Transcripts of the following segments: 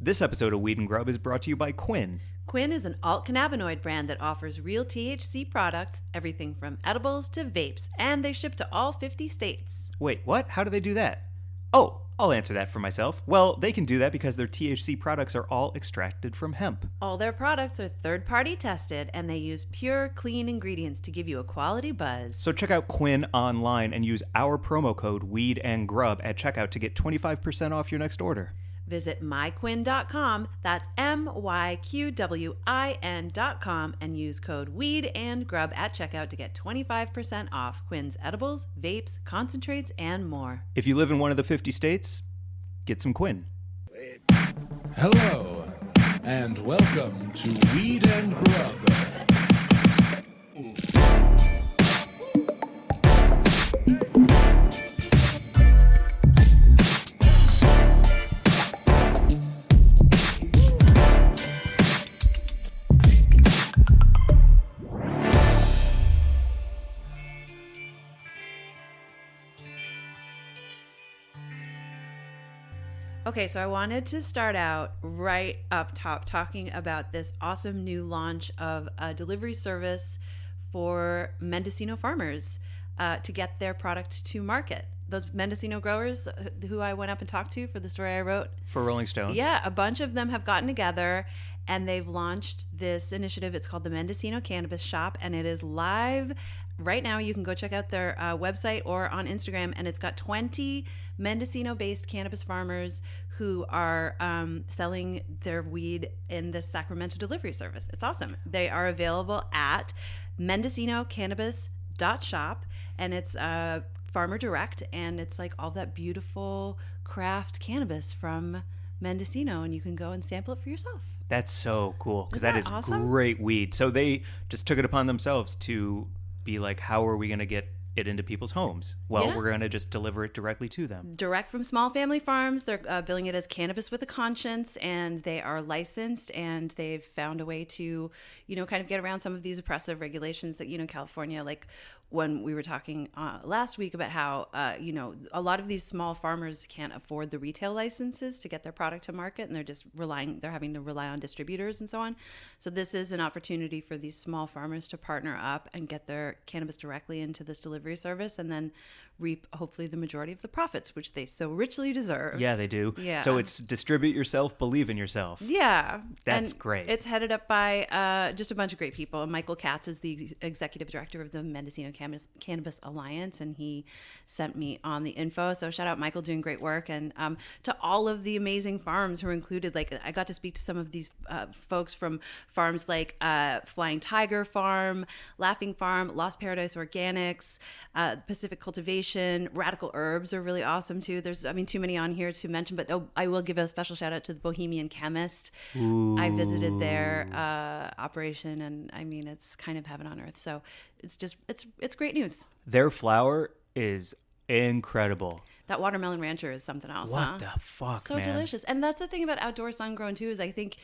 This episode of Weed and Grub is brought to you by Quinn. Quinn is an alt cannabinoid brand that offers real THC products, everything from edibles to vapes, and they ship to all 50 states. Wait, what? How do they do that? Oh, I'll answer that for myself. Well, they can do that because their THC products are all extracted from hemp. All their products are third-party tested, and they use pure, clean ingredients to give you a quality buzz. So check out Quinn online and use our promo code Weed and Grub at checkout to get 25% off your next order. Visit myquinn.com, that's myqwin.com, and use code Weed and Grub at checkout to get 25% off Quinn's edibles, vapes, concentrates, and more. If you live in one of the 50 states, get some Quinn. Hello, and welcome to Weed and Grub. Okay, so I wanted to start out right up top talking about this awesome new launch of a delivery service for Mendocino farmers to get their product to market. Those Mendocino growers who I went up and talked to for the story I wrote. For Rolling Stone? Yeah, a bunch of them have gotten together and they've launched this initiative. It's called the Mendocino Cannabis Shop, and it is live right now. You can go check out their website or on Instagram, and it's got 20 Mendocino-based cannabis farmers who are selling their weed in this Sacramento delivery service. It's awesome. They are available at mendocinocannabis.shop, and it's farmer direct, and it's like all that beautiful craft cannabis from Mendocino, and you can go and sample it for yourself. That's so cool, because Isn't that is that awesome? great weed. So they just took it upon themselves to be like, how are we going to get it into people's homes? Well, Yeah. we're going to just deliver it directly to them. Direct from small family farms. They're billing it as cannabis with a conscience, and they are licensed, and they've found a way to, kind of get around some of these oppressive regulations that, California, like when we were talking last week about how, a lot of these small farmers can't afford the retail licenses to get their product to market, and they're having to rely on distributors and so on. So this is an opportunity for these small farmers to partner up and get their cannabis directly into this delivery service, and then reap hopefully the majority of the profits, which they so richly deserve. Yeah, they do. Yeah. So it's distribute yourself, believe in yourself. Yeah. That's And great. It's headed up by just a bunch of great people. Michael Katz is the executive director of the Mendocino Cannabis Alliance, and he sent me on the info. So shout out Michael, doing great work. And to all of the amazing farms who are included. Like, I got to speak to some of these folks from farms like Flying Tiger Farm, Laughing Farm, Lost Paradise Organics, Pacific Cultivation, Radical Herbs are really awesome too. There's, too many on here to mention, but I will give a special shout out to the Bohemian Chemist. Ooh. I visited their operation, and it's kind of heaven on earth. So it's great news. Their flour is incredible. That watermelon rancher is something else. What huh? the fuck, So man? delicious. And that's the thing about outdoor sun grown too, is I think,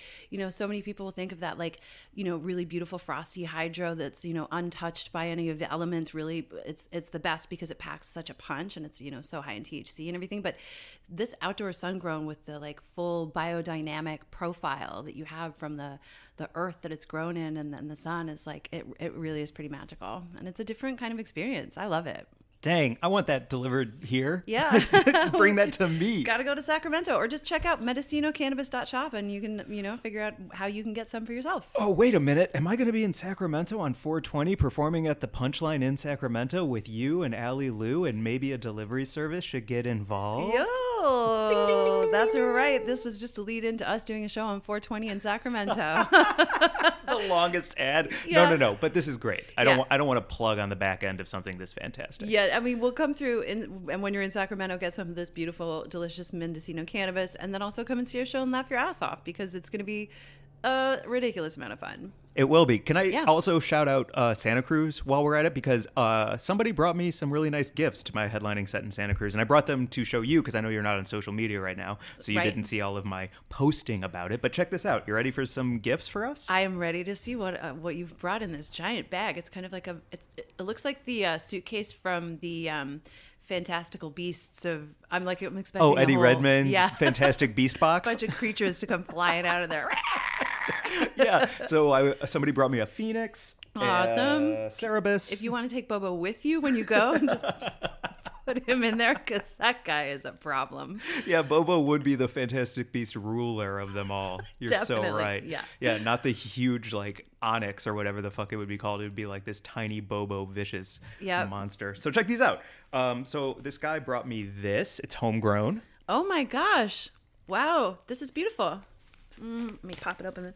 so many people will think of that like, really beautiful frosty hydro that's, untouched by any of the elements. Really, it's the best because it packs such a punch, and it's, so high in THC and everything. But this outdoor sun grown with the like full biodynamic profile that you have from the earth that it's grown in, and then the sun, is like, it really is pretty magical. And it's a different kind of experience. I love it. Dang, I want that delivered here. Yeah. Bring that to me. Got to go to Sacramento, or just check out mendocinocannabis.shop, and you can, figure out how you can get some for yourself. Oh, wait a minute. Am I going to be in Sacramento on 420 performing at the Punchline in Sacramento with you and Allie Lou, and maybe a delivery service should get involved? Yo, Ding, ding, ding, ding, that's ding. right. This was just a lead into us doing a show on 420 in Sacramento. The longest ad. Yeah. No. But this is great. I Yeah. don't want to plug on the back end of something this fantastic. Yeah, we'll come through, and when you're in Sacramento, get some of this beautiful, delicious Mendocino cannabis, and then also come and see our show and laugh your ass off, because it's going to be a ridiculous amount of fun. It will be. Can I Yeah. also shout out Santa Cruz while we're at it? Because somebody brought me some really nice gifts to my headlining set in Santa Cruz. And I brought them to show you because I know you're not on social media right now. So you Right. didn't see all of my posting about it. But check this out. You ready for some gifts for us? I am ready to see what you've brought in this giant bag. It's kind of like it looks like the suitcase from the fantastical beasts of. I'm expecting. Oh, Eddie a whole, Redmayne's Fantastic Beast Box. bunch of creatures to come flying out of there. Yeah. So somebody brought me a phoenix. Awesome. Cerebus. If you want to take Bobo with you when you go, and just put him in there, because that guy is a problem. Yeah, Bobo would be the Fantastic Beast ruler of them all. You're so Definitely, right. yeah. Yeah, not the huge like Onyx or whatever the fuck it would be called. It would be like this tiny Bobo vicious monster. So check these out. So this guy brought me this. It's homegrown. Oh my gosh. Wow. This is beautiful. Let me pop it open.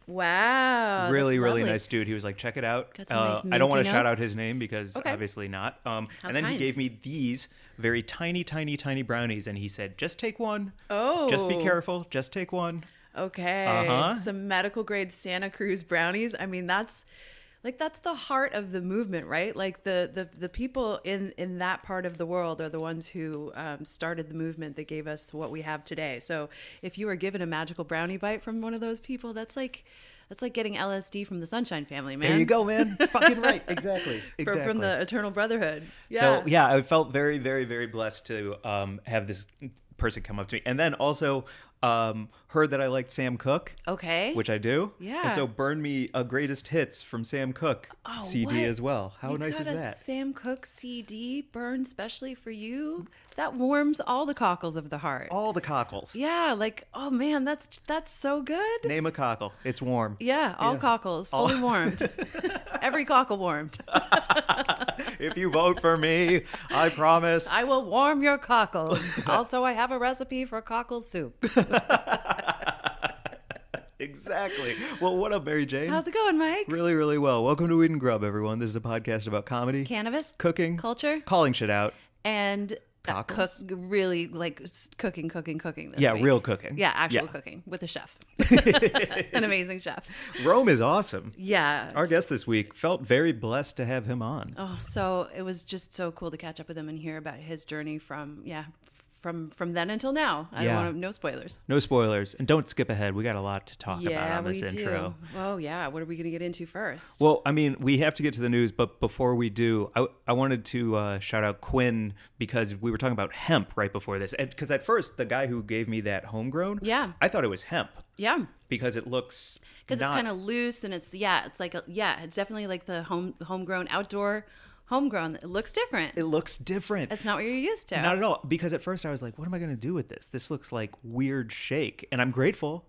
Wow. Really, that's really lovely. nice dude. He was like, check it out. Got some nice I don't want minty to shout notes. out his name because obviously not. And then he kind. gave me these very tiny, tiny, tiny brownies. And he said, just take one. Oh. Just be careful. Just take one. Okay. Some medical grade Santa Cruz brownies. I mean, that's the heart of the movement, right? Like the people in that part of the world are the ones who started the movement that gave us what we have today. So if you are given a magical brownie bite from one of those people, that's like getting LSD from the Sunshine Family, man. There you go, man. Fucking right. Exactly. From the Eternal Brotherhood. Yeah. So yeah, I felt very, very, very blessed to have this person come up to me, and then also heard that I liked Sam Cooke. Okay. Which I do. Yeah. And so burned me a greatest hits from Sam Cooke CD what? as well. How nice is got a that? Sam Cooke CD burned specially for you. That warms all the cockles of the heart. All the cockles. Yeah, like, oh man, that's so good. Name a cockle. It's warm. Yeah, all cockles, fully warmed. Every cockle warmed. If you vote for me, I promise. I will warm your cockles. Also, I have a recipe for cockle soup. Exactly. Well, what up, Mary Jane? How's it going, Mike? Really, really well. Welcome to Weed and Grub, everyone. This is a podcast about comedy, Cannabis, cooking, culture, calling shit out, and cockles? really like cooking this Yeah, week. real cooking. Yeah, actual cooking with a chef. An amazing chef. Rome is awesome. Yeah. Our guest this week, felt very blessed to have him on. Oh, so it was just so cool to catch up with him and hear about his journey from then until now. I don't want to, no spoilers. No spoilers. And don't skip ahead. We got a lot to talk about on this intro. Do. Oh, yeah. What are we going to get into first? Well, I mean, we have to get to the news, but before we do, I wanted to shout out Quinn because we were talking about hemp right before this. Because at first, the guy who gave me that homegrown, I thought it was hemp. Yeah. Because it looks it's kind of loose and it's definitely like the homegrown outdoor homegrown. It looks different. It looks different. It's not what you're used to. Not at all. Because at first I was like, what am I going to do with this? This looks like weird shake. And I'm grateful,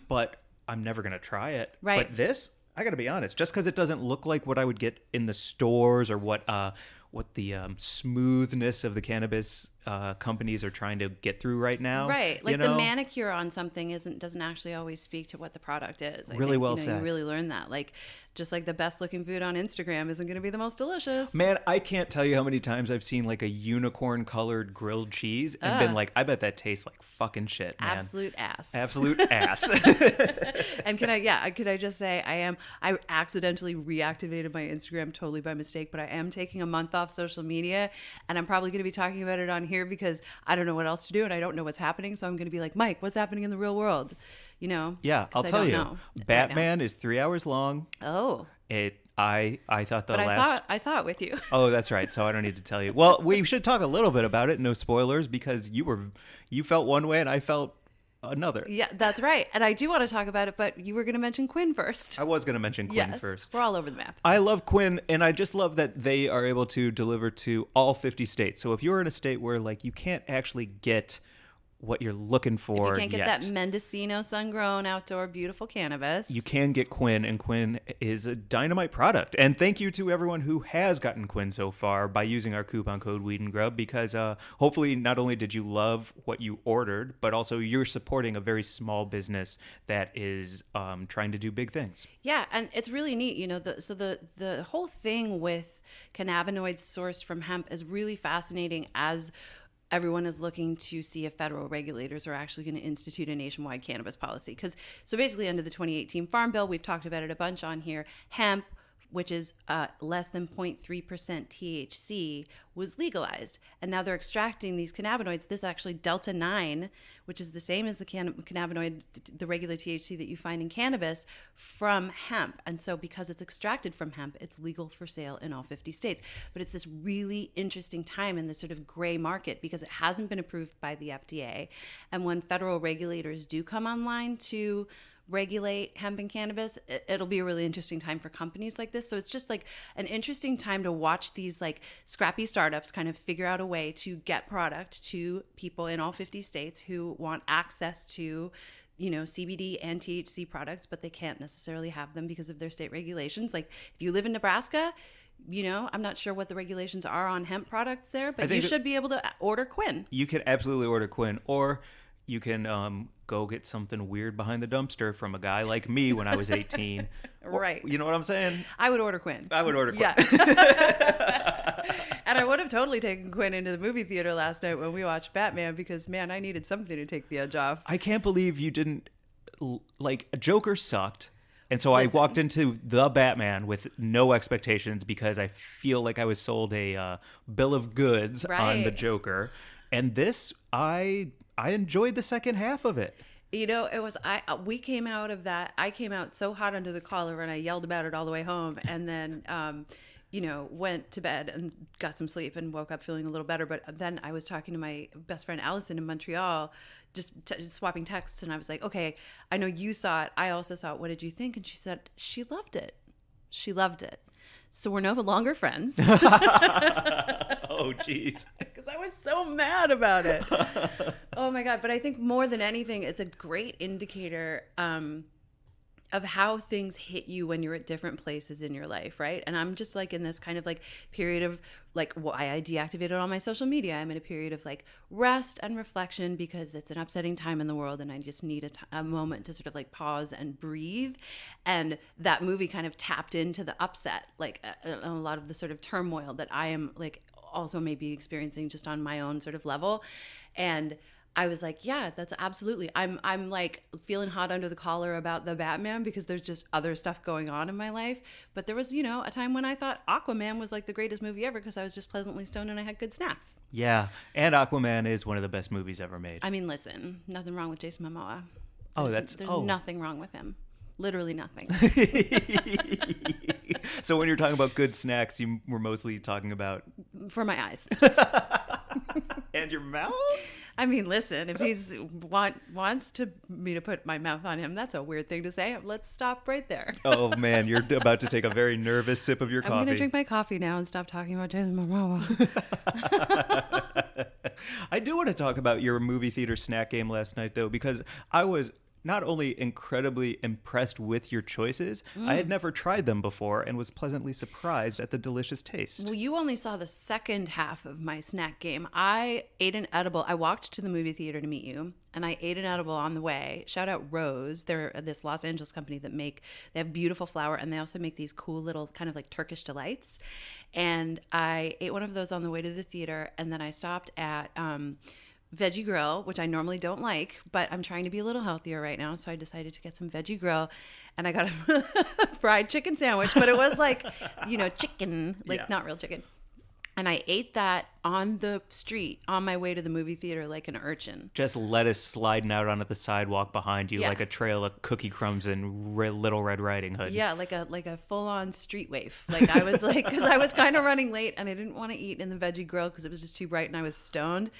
but I'm never going to try it. Right. But this, I got to be honest, just because it doesn't look like what I would get in the stores or what the smoothness of the cannabis companies are trying to get through right now. Right. Like the manicure on something doesn't actually always speak to what the product is. I think, well said. You really learn that. Like, just like the best looking food on Instagram isn't going to be the most delicious. Man, I can't tell you how many times I've seen like a unicorn colored grilled cheese and been like, I bet that tastes like fucking shit, man. Absolute ass. Absolute ass. And can I just say I accidentally reactivated my Instagram totally by mistake, but I am taking a month off social media and I'm probably going to be talking about it on here because I don't know what else to do and I don't know what's happening. So I'm going to be like, Mike, what's happening in the real world? You know? Yeah, I'll tell you. Batman is 3 hours long. Oh. I thought But I saw it with you. Oh, that's right. So I don't need to tell you. Well, we should talk a little bit about it. No spoilers, because you felt one way and I felt another. Yeah, that's right. And I do want to talk about it, but you were going to mention Quinn first. I was going to mention Quinn first. We're all over the map. I love Quinn, and I just love that they are able to deliver to all 50 states. So if you're in a state where like you can't actually get what you're looking for, if you can't get that Mendocino sun-grown outdoor beautiful cannabis, you can get Quinn, and Quinn is a dynamite product. And thank you to everyone who has gotten Quinn so far by using our coupon code Weed and Grub, because hopefully not only did you love what you ordered, but also you're supporting a very small business that is trying to do big things. Yeah, and it's really neat. You know, the whole thing with cannabinoids sourced from hemp is really fascinating as everyone is looking to see if federal regulators are actually going to institute a nationwide cannabis policy. So basically under the 2018 Farm Bill, we've talked about it a bunch on here, hemp, which is less than 0.3% THC, was legalized. And now they're extracting these cannabinoids. This actually Delta 9, which is the same as the cannabinoid, the regular THC that you find in cannabis, from hemp. And so because it's extracted from hemp, it's legal for sale in all 50 states. But it's this really interesting time in this sort of gray market because it hasn't been approved by the FDA. And when federal regulators do come online to regulate hemp and cannabis, it'll be a really interesting time for companies like this. So it's just like an interesting time to watch these like scrappy startups kind of figure out a way to get product to people in all 50 states who want access to, you know, CBD and THC products, but they can't necessarily have them because of their state regulations. Like if you live in Nebraska, you know, I'm not sure what the regulations are on hemp products there, but you should be able to order Quinn. You can absolutely order Quinn, or you can go get something weird behind the dumpster from a guy like me when I was 18. Right. You know what I'm saying? I would order Quinn. I would order Quinn. Yeah. And I would have totally taken Quinn into the movie theater last night when we watched Batman because, man, I needed something to take the edge off. I can't believe you didn't, like, Joker sucked. And so I walked into the Batman with no expectations because I feel like I was sold a bill of goods on the Joker. And this, I enjoyed the second half of it. You know, it was, we came out of that, I came out so hot under the collar and I yelled about it all the way home. And then, you know, went to bed and got some sleep and woke up feeling a little better. But then I was talking to my best friend Allison in Montreal, just swapping texts. And I was like, okay, I know you saw it. I also saw it. What did you think? And she said, she loved it. She loved it. So we're no longer friends. Oh, geez. Because I was so mad about it. Oh, my God. But I think more than anything, it's a great indicator of how things hit you when you're at different places in your life, right? And I'm just like in this kind of like period of like why I deactivated all my social media. I'm in a period of like rest and reflection because it's an upsetting time in the world and I just need a moment to sort of like pause and breathe. And that movie kind of tapped into the upset, like a lot of the sort of turmoil that I am like also maybe experiencing just on my own sort of level. And I was like, yeah, that's absolutely. I'm like feeling hot under the collar about the Batman because there's just other stuff going on in my life. But there was, you know, a time when I thought Aquaman was like the greatest movie ever because I was just pleasantly stoned and I had good snacks. Yeah, and Aquaman is one of the best movies ever made. I mean, listen, nothing wrong with Jason Momoa. There's nothing wrong with him. Literally nothing. So when you're talking about good snacks, you were mostly talking about... For my eyes. And your mouth? I mean, listen, if he's wants me to put my mouth on him, that's a weird thing to say. Let's stop right there. Oh, man, you're about to take a very nervous sip of your coffee. I'm going to drink my coffee now and stop talking about Jason Momoa. I do want to talk about your movie theater snack game last night, though, because I was not only incredibly impressed with your choices, I had never tried them before and was pleasantly surprised at the delicious taste. Well, you only saw the second half of my snack game. I ate an edible. I walked to the movie theater to meet you, and I ate an edible on the way. Shout out Rose. They're this Los Angeles company that they have beautiful flour, and they also make these cool little kind of like Turkish delights. And I ate one of those on the way to the theater, and then I stopped at Veggie Grill, which I normally don't like, but I'm trying to be a little healthier right now. So I decided to get some Veggie Grill and I got a fried chicken sandwich, but it was like, you know, chicken, like not real chicken. And I ate that on the street on my way to the movie theater like an urchin. Just lettuce sliding out onto the sidewalk behind you like a trail of cookie crumbs and Little Red Riding Hood. Yeah, like a full-on street waif. Like I was like, because I was kind of running late and I didn't want to eat in the Veggie Grill because it was just too bright and I was stoned.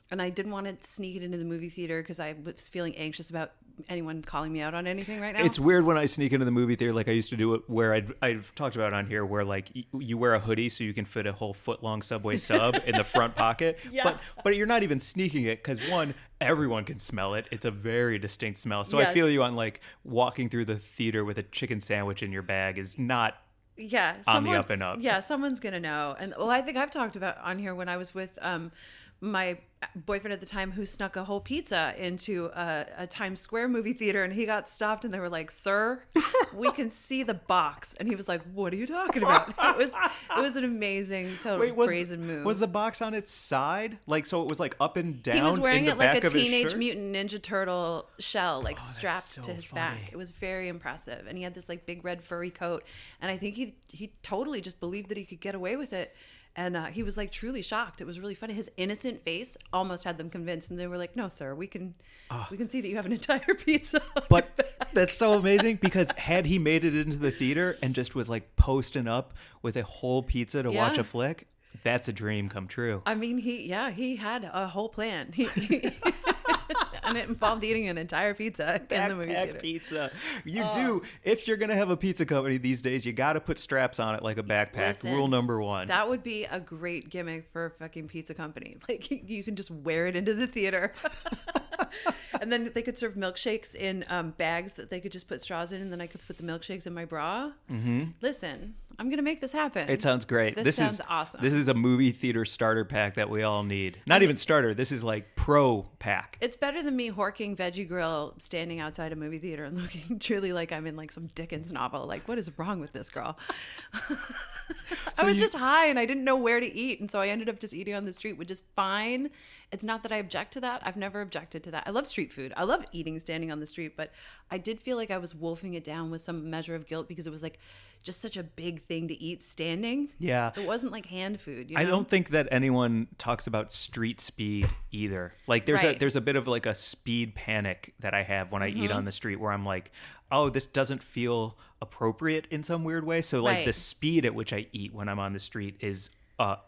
And I didn't want to sneak it into the movie theater because I was feeling anxious about anyone calling me out on anything right now. It's weird when I sneak into the movie theater like I used to do it where I've talked about on here where like you wear a hoodie so you can fit a whole foot-long Subway sub in the front pocket. Yeah. But you're not even sneaking it because one, everyone can smell it. It's a very distinct smell. So I feel you on like walking through the theater with a chicken sandwich in your bag is not on the up and up. Yeah, someone's going to know. And well, I think I've talked about on here when I was with my boyfriend at the time who snuck a whole pizza into a Times Square movie theater, and he got stopped and they were like, "Sir, we can see the box." And he was like, "What are you talking about?" It was an amazing total brazen move. Was the box on its side? Like, so it was like up and down? He was wearing in the it like back a of his Teenage shirt? Mutant Ninja Turtle shell, like strapped so to his funny. back. It was very impressive. And he had this like big red furry coat. And I think he totally just believed that he could get away with it. And he was like truly shocked. It was really funny. His innocent face almost had them convinced, and they were like, "No, sir, we can see that you have an entire pizza." But that's so amazing, because had he made it into the theater and just was like posting up with a whole pizza to watch Yeah. a flick, that's a dream come true. I mean, he had a whole plan. And it involved eating an entire pizza in the movie Backpack theater. pizza. You do. If you're going to have a pizza company these days, you got to put straps on it like a backpack. Listen, Rule number one. That would be a great gimmick for a fucking pizza company. Like, you can just wear it into the theater. And then they could serve milkshakes in bags that they could just put straws in, and then I could put the milkshakes in my bra. Mm-hmm. Listen, I'm going to make this happen. It sounds great. This sounds is awesome. This is a movie theater starter pack that we all need. Not even starter. This is like pro pack. It's better than me horking Veggie Grill standing outside a movie theater and looking truly like I'm in like some Dickens novel. Like, what is wrong with this girl? I was just high and I didn't know where to eat. And so I ended up just eating on the street, which is fine. It's not that I object to that. I've never objected to that. I love street food. I love eating standing on the street, but I did feel like I was wolfing it down with some measure of guilt because it was like just such a big thing to eat standing. Yeah. It wasn't like hand food. I don't think that anyone talks about street speed either. Like Right. there's a bit of like a speed panic that I have when I eat on the street, where I'm like, oh, this doesn't feel appropriate in some weird way. So like Right. the speed at which I eat when I'm on the street is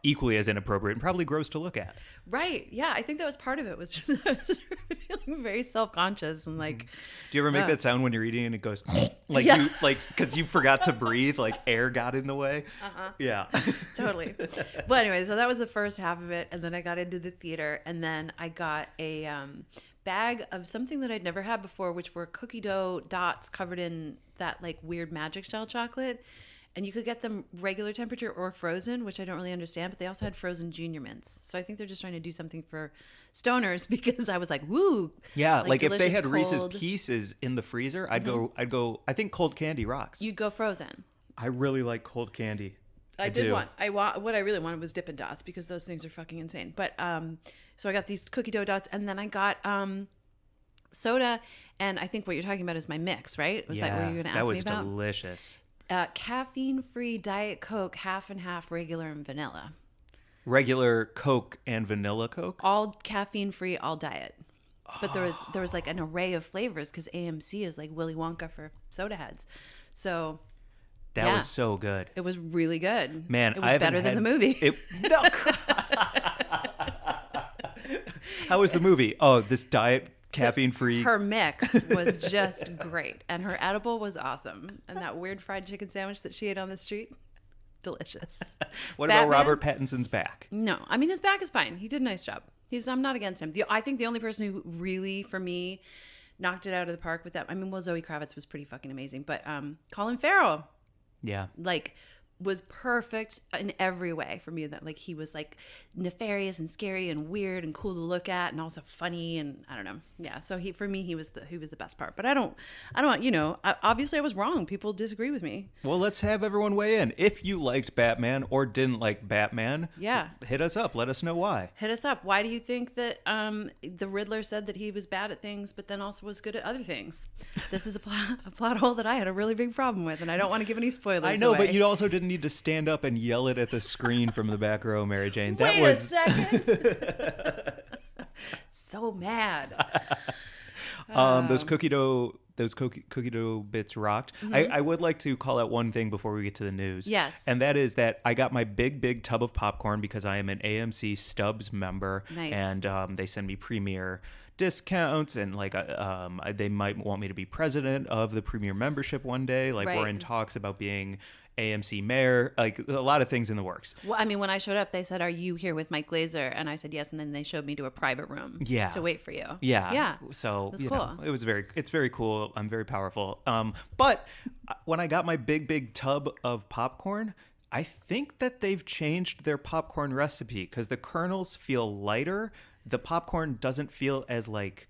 equally as inappropriate and probably gross to look at. Right. Yeah. I think that was part of it, was just I was feeling very self-conscious and like, Do you ever make that sound when you're eating and it goes like Yeah. you like because you forgot to breathe, like air got in the way? Yeah. totally. But anyway, so that was the first half of it. And then I got into the theater, and then I got a bag of something that I'd never had before, which were cookie dough dots covered in that like weird magic shell chocolate. And you could get them regular temperature or frozen, which I don't really understand, but they also had frozen Junior Mints. So I think they're just trying to do something for stoners, because I was like, woo. Yeah, like if they delicious had Reese's cold. Pieces in the freezer, I'd go I think cold candy rocks. You'd go frozen. I really like cold candy. I do. what I really wanted was Dippin' Dots, because those things are fucking insane. But so I got these cookie dough dots, and then I got soda, and I think what you're talking about is my mix, right? Was that what you were going to ask me about? That was delicious. Caffeine-free Diet Coke, half and half, regular and vanilla. Regular Coke and vanilla Coke? All caffeine-free, all diet. But there was like an array of flavors, because AMC is like Willy Wonka for soda heads. So That yeah, was so good. it was really good. Man, it was I haven't better than had- the movie. No. How was the movie? Oh, this diet caffeine-free. Her mix was just great, and her edible was awesome, and that weird fried chicken sandwich that she ate on the street, delicious. What Batman? about Robert Pattinson's back? No, I mean, his back is fine. He did a nice job. I'm not against him. I think the only person who really, for me, knocked it out of the park with that, I mean, well, Zoe Kravitz was pretty fucking amazing, but Colin Farrell, Yeah. like, was perfect in every way for me. That like he was like nefarious and scary and weird and cool to look at, and also funny, and I don't know. Yeah, so he was the best part. But I don't obviously I was wrong. People disagree with me. Well, let's have everyone weigh in. If you liked Batman or didn't like Batman, Yeah. hit us up. Let us know why. Hit us up. Why do you think that the Riddler said that he was bad at things, but then also was good at other things? This is a plot hole that I had a really big problem with, and I don't want to give any spoilers. I know, away. but you also didn't need to stand up and yell it at the screen from the back row, Mary Jane. That Wait was a second. So mad. those cookie dough bits rocked. I would like to call out one thing before we get to the news. Yes. And that is that I got my big tub of popcorn because I am an AMC Stubbs member. Nice. And they send me premier discounts, and like they might want me to be president of the premier membership one day. Like we're Right. in talks about being AMC mayor, like a lot of things in the works. Well, I mean, when I showed up, they said, "Are you here with Mike Glazer?" And I said yes, and then they showed me to a private room. Yeah. To wait for you. Yeah. Yeah. So That's you cool. know, it's very cool. I'm very powerful. But when I got my big tub of popcorn, I think that they've changed their popcorn recipe because the kernels feel lighter. The popcorn doesn't feel as like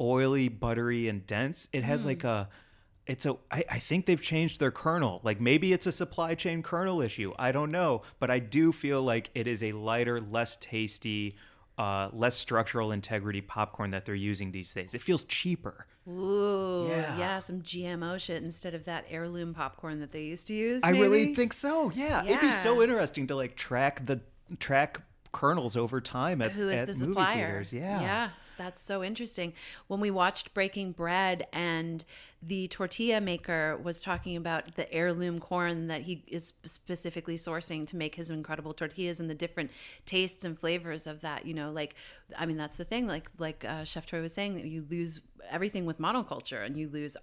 oily, buttery, and dense. It has like I think they've changed their kernel. Like maybe it's a supply chain kernel issue. I don't know. But I do feel like it is a lighter, less tasty, less structural integrity popcorn that they're using these days. It feels cheaper. Ooh, yeah, some GMO shit instead of that heirloom popcorn that they used to use. I maybe? really think so. Yeah. It'd be so Yeah. interesting to like track kernels over time at Who is at the movie supplier? theaters. Yeah. That's so interesting. When we watched Breaking Bread and the tortilla maker was talking about the heirloom corn that he is specifically sourcing to make his incredible tortillas and the different tastes and flavors of that, like, I mean, that's the thing. Like Chef Troy was saying, that you lose everything with monoculture and you lose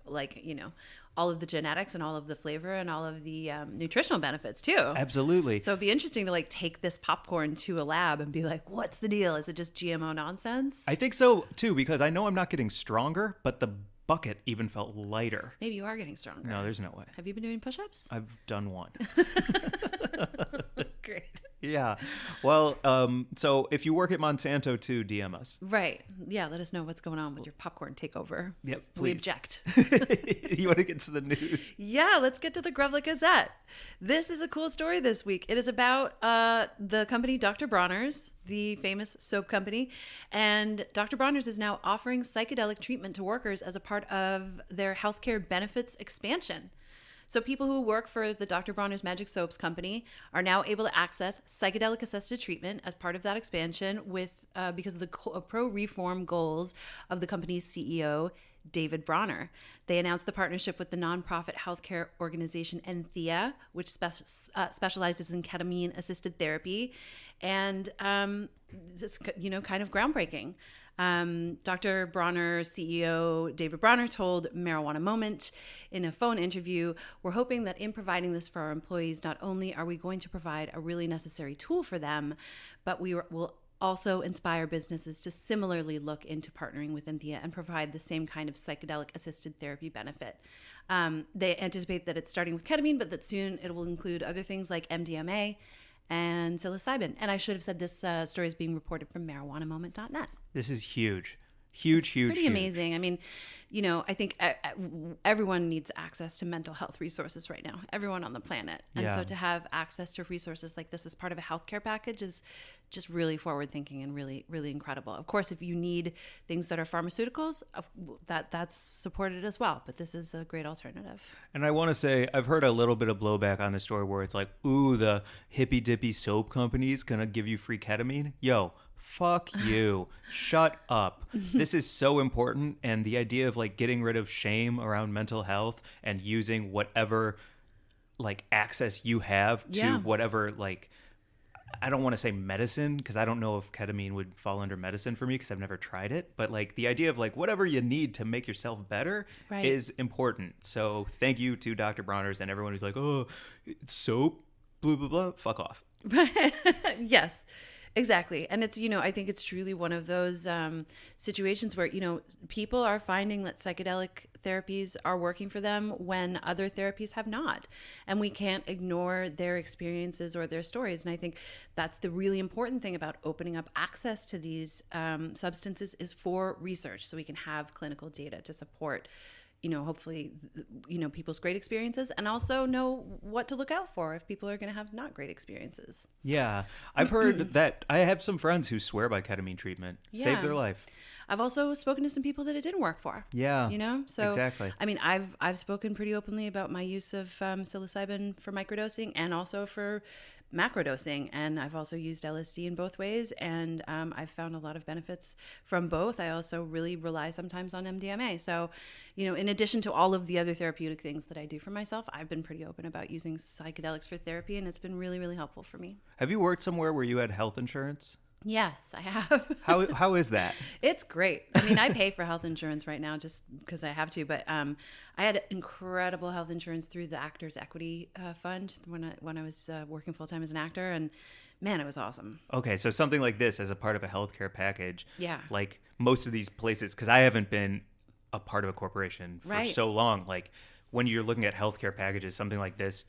all of the genetics and all of the flavor and all of the nutritional benefits too. Absolutely. So it'd be interesting to like take this popcorn to a lab and be like, what's the deal? Is it just GMO nonsense? I think so too, because I know I'm not getting stronger, but the bucket even felt lighter. Maybe you are getting stronger. No, there's no way. Have you been doing push-ups? I've done one. Great. Yeah. Well, so if you work at Monsanto too, DM us. Right. Yeah, let us know what's going on with your popcorn takeover. Yep, We please. object. You want to get to the news? Yeah, let's get to the Grub Gazette. This is a cool story this week. It is about the company Dr. Bronner's, the famous soap company. And Dr. Bronner's is now offering psychedelic treatment to workers as a part of their healthcare benefits expansion. So people who work for the Dr. Bronner's Magic Soaps company are now able to access psychedelic-assisted treatment as part of that expansion because of the pro-reform goals of the company's CEO, David Bronner. They announced the partnership with the nonprofit healthcare organization Thc, which specializes in ketamine-assisted therapy, and it's kind of groundbreaking. Dr. Bronner's CEO, David Bronner, told Marijuana Moment in a phone interview, "We're hoping that in providing this for our employees, not only are we going to provide a really necessary tool for them, but we will also inspire businesses to similarly look into partnering with Thc and provide the same kind of psychedelic-assisted therapy benefit." They anticipate that it's starting with ketamine, but that soon it will include other things like MDMA and psilocybin. And I should have said this story is being reported from marijuanamoment.net. This is huge. Huge. Pretty amazing. I mean, I think everyone needs access to mental health resources right now, everyone on the planet. And Yeah. so to have access to resources like this as part of a healthcare package is just really forward thinking and really, really incredible. Of course, if you need things that are pharmaceuticals, that's supported as well. But this is a great alternative. And I want to say, I've heard a little bit of blowback on the story where it's like, ooh, the hippy dippy soap company's going to give you free ketamine. Yo, fuck you. Shut up. This is so important. And the idea of like getting rid of shame around mental health and using whatever like access you have to Yeah. whatever like, I don't want to say medicine because I don't know if ketamine would fall under medicine for me because I've never tried it. But like the idea of like whatever you need to make yourself better Right. is important. So thank you to Dr. Bronner's and everyone who's like, oh, it's soap, blah, blah, blah. Fuck off. Yes, exactly. And it's, I think it's truly one of those situations where, people are finding that psychedelic therapies are working for them when other therapies have not. And we can't ignore their experiences or their stories. And I think that's the really important thing about opening up access to these substances is for research so we can have clinical data to support hopefully, people's great experiences and also know what to look out for if people are going to have not great experiences. Yeah. I've heard that I have some friends who swear by ketamine treatment. Saved Yeah. their life. I've also spoken to some people that it didn't work for. Yeah. So exactly. I mean, I've spoken pretty openly about my use of psilocybin for microdosing and also for macrodosing, and I've also used LSD in both ways, and I've found a lot of benefits from both. I also really rely sometimes on MDMA. So, in addition to all of the other therapeutic things that I do for myself, I've been pretty open about using psychedelics for therapy, and it's been really, really helpful for me. Have you worked somewhere where you had health insurance? Yes, I have. How is that? It's great. I mean, I pay for health insurance right now just because I have to, but I had incredible health insurance through the Actors Equity Fund when I was working full time as an actor, and man, it was awesome. Okay, so something like this as a part of a healthcare package. Yeah. Like most of these places, because I haven't been a part of a corporation for Right. so long. Like when you're looking at healthcare packages, something like this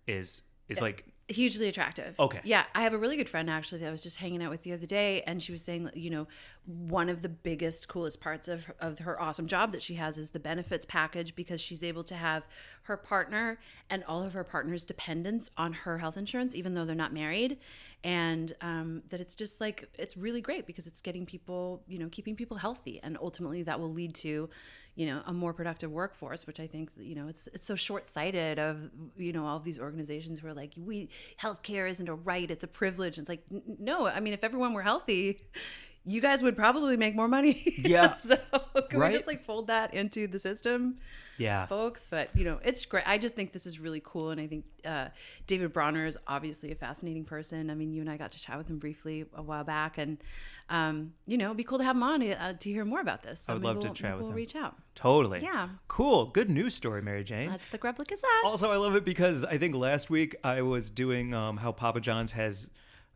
is like Hugely attractive. Okay. Yeah, I have a really good friend actually that I was just hanging out with the other day, and she was saying that, one of the biggest, coolest parts of her awesome job that she has is the benefits package, because she's able to have her partner and all of her partner's dependents on her health insurance, even though they're not married. And that it's just like, it's really great because it's getting people, keeping people healthy. And ultimately that will lead to, a more productive workforce, which I think, it's so short-sighted of, all of these organizations who are like, healthcare isn't a right, it's a privilege. And it's like, no, I mean, if everyone were healthy, you guys would probably make more money. Yeah. So can Right? we just like fold that into the system? Yeah. Folks, but it's great. I just think this is really cool, and I think David Bronner is obviously a fascinating person. I mean, you and I got to chat with him briefly a while back, and it'd be cool to have him on to hear more about this. So I would love to chat with him. We'll reach out. Totally. Yeah. Cool. Good news story, Mary Jane. That's the Grub Gazette. Also, I love it because I think last week I was doing how Papa John's has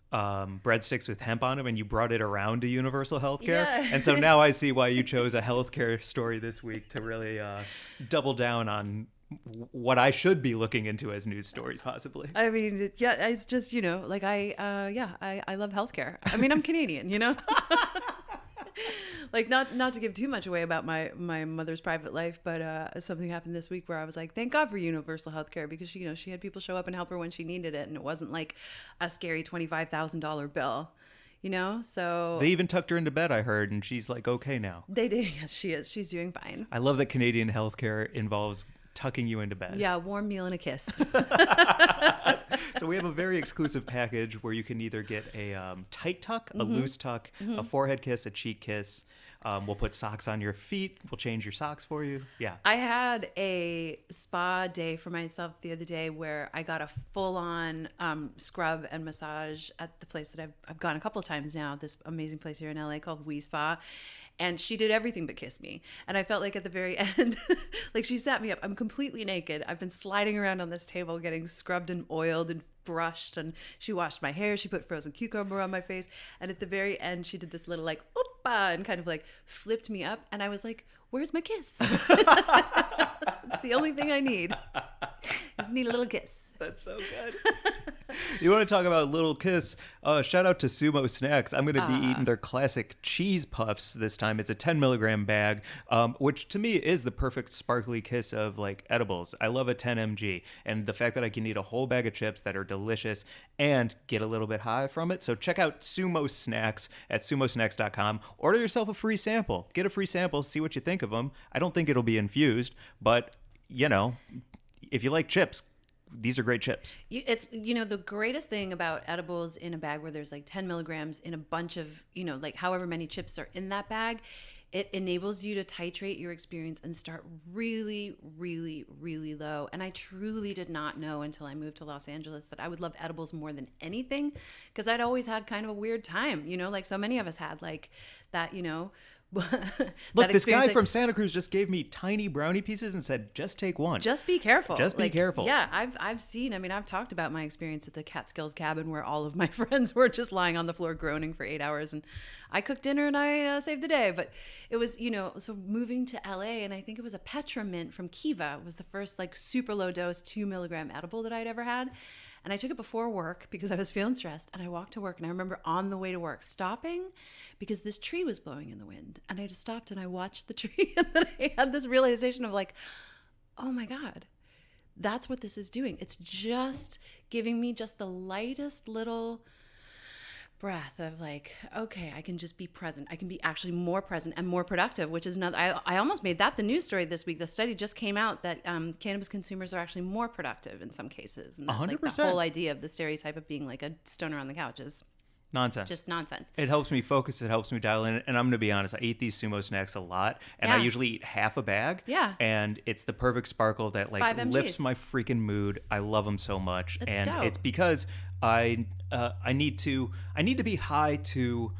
breadsticks with hemp on them, and you brought it around to universal healthcare. Yeah. And so now I see why you chose a healthcare story this week to really double down on what I should be looking into as news stories, possibly. I mean, yeah, it's just, I love healthcare. I mean, I'm Canadian, Like, not to give too much away about my mother's private life, but something happened this week where I was like, thank God for universal healthcare, because she had people show up and help her when she needed it, and it wasn't like a scary $25,000 bill, So They even tucked her into bed, I heard, and she's like okay now. they did. Yes, she is. She's doing fine. I love that Canadian healthcare involves tucking you into bed. Yeah, a warm meal and a kiss. So we have a very exclusive package where you can either get a tight tuck, a loose tuck, a forehead kiss, a cheek kiss. We'll put socks on your feet. We'll change your socks for you. Yeah. I had a spa day for myself the other day where I got a full-on scrub and massage at the place that I've gone a couple of times now, this amazing place here in LA called We Spa. And she did everything but kiss me. And I felt like at the very end, like she sat me up. I'm completely naked. I've been sliding around on this table, getting scrubbed and oiled and brushed. And she washed my hair. She put frozen cucumber on my face. And at the very end, she did this little like, oppa, and kind of like flipped me up. And I was like, where's my kiss? It's the only thing I need. I just need a little kiss. That's so good. You want to talk about Little Kiss? Shout out to TSUMo Snacks. I'm going to be eating their classic cheese puffs this time. It's a 10 milligram bag, which to me is the perfect sparkly kiss of like edibles. I love a 10 mg, and the fact that I can eat a whole bag of chips that are delicious and get a little bit high from it. So check out TSUMo Snacks at tsumosnacks.com. Order yourself a free sample. Get a free sample. See what you think of them. I don't think it'll be infused, but if you like chips, these are great chips. It's, the greatest thing about edibles in a bag where there's like 10 milligrams in a bunch of, like however many chips are in that bag, it enables you to titrate your experience and start really, really, really low. And I truly did not know until I moved to Los Angeles that I would love edibles more than anything, because I'd always had kind of a weird time, like so many of us had, like that, Look, this guy from Santa Cruz just gave me tiny brownie pieces and said, just take one. Just be careful. Just be careful. Yeah, I've talked about my experience at the Catskills cabin where all of my friends were just lying on the floor groaning for 8 hours, and I cooked dinner and I saved the day. But it was, so moving to LA, and I think it was a Petramint from Kiva was the first like super low dose 2 milligram edible that I'd ever had. And I took it before work because I was feeling stressed, and I walked to work, and I remember on the way to work stopping because this tree was blowing in the wind, and I just stopped and I watched the tree, and then I had this realization of like, oh my God, that's what this is doing. It's just giving me just the lightest little breath of like, okay, I can just be present. I can be actually more present and more productive, which is another, I almost made that the news story this week. The study just came out that cannabis consumers are actually more productive in some cases. And that, 100%. Like, the whole idea of the stereotype of being like a stoner on the couch is nonsense. just nonsense. It helps me focus. It helps me dial in. And I'm going to be honest, I eat these TSUMo Snacks a lot, and I Yeah. usually eat half a bag. Yeah. And it's the perfect sparkle that like 5 mgs. lifts my freaking mood. I love them so much. That's and dope. it's because I need to be high to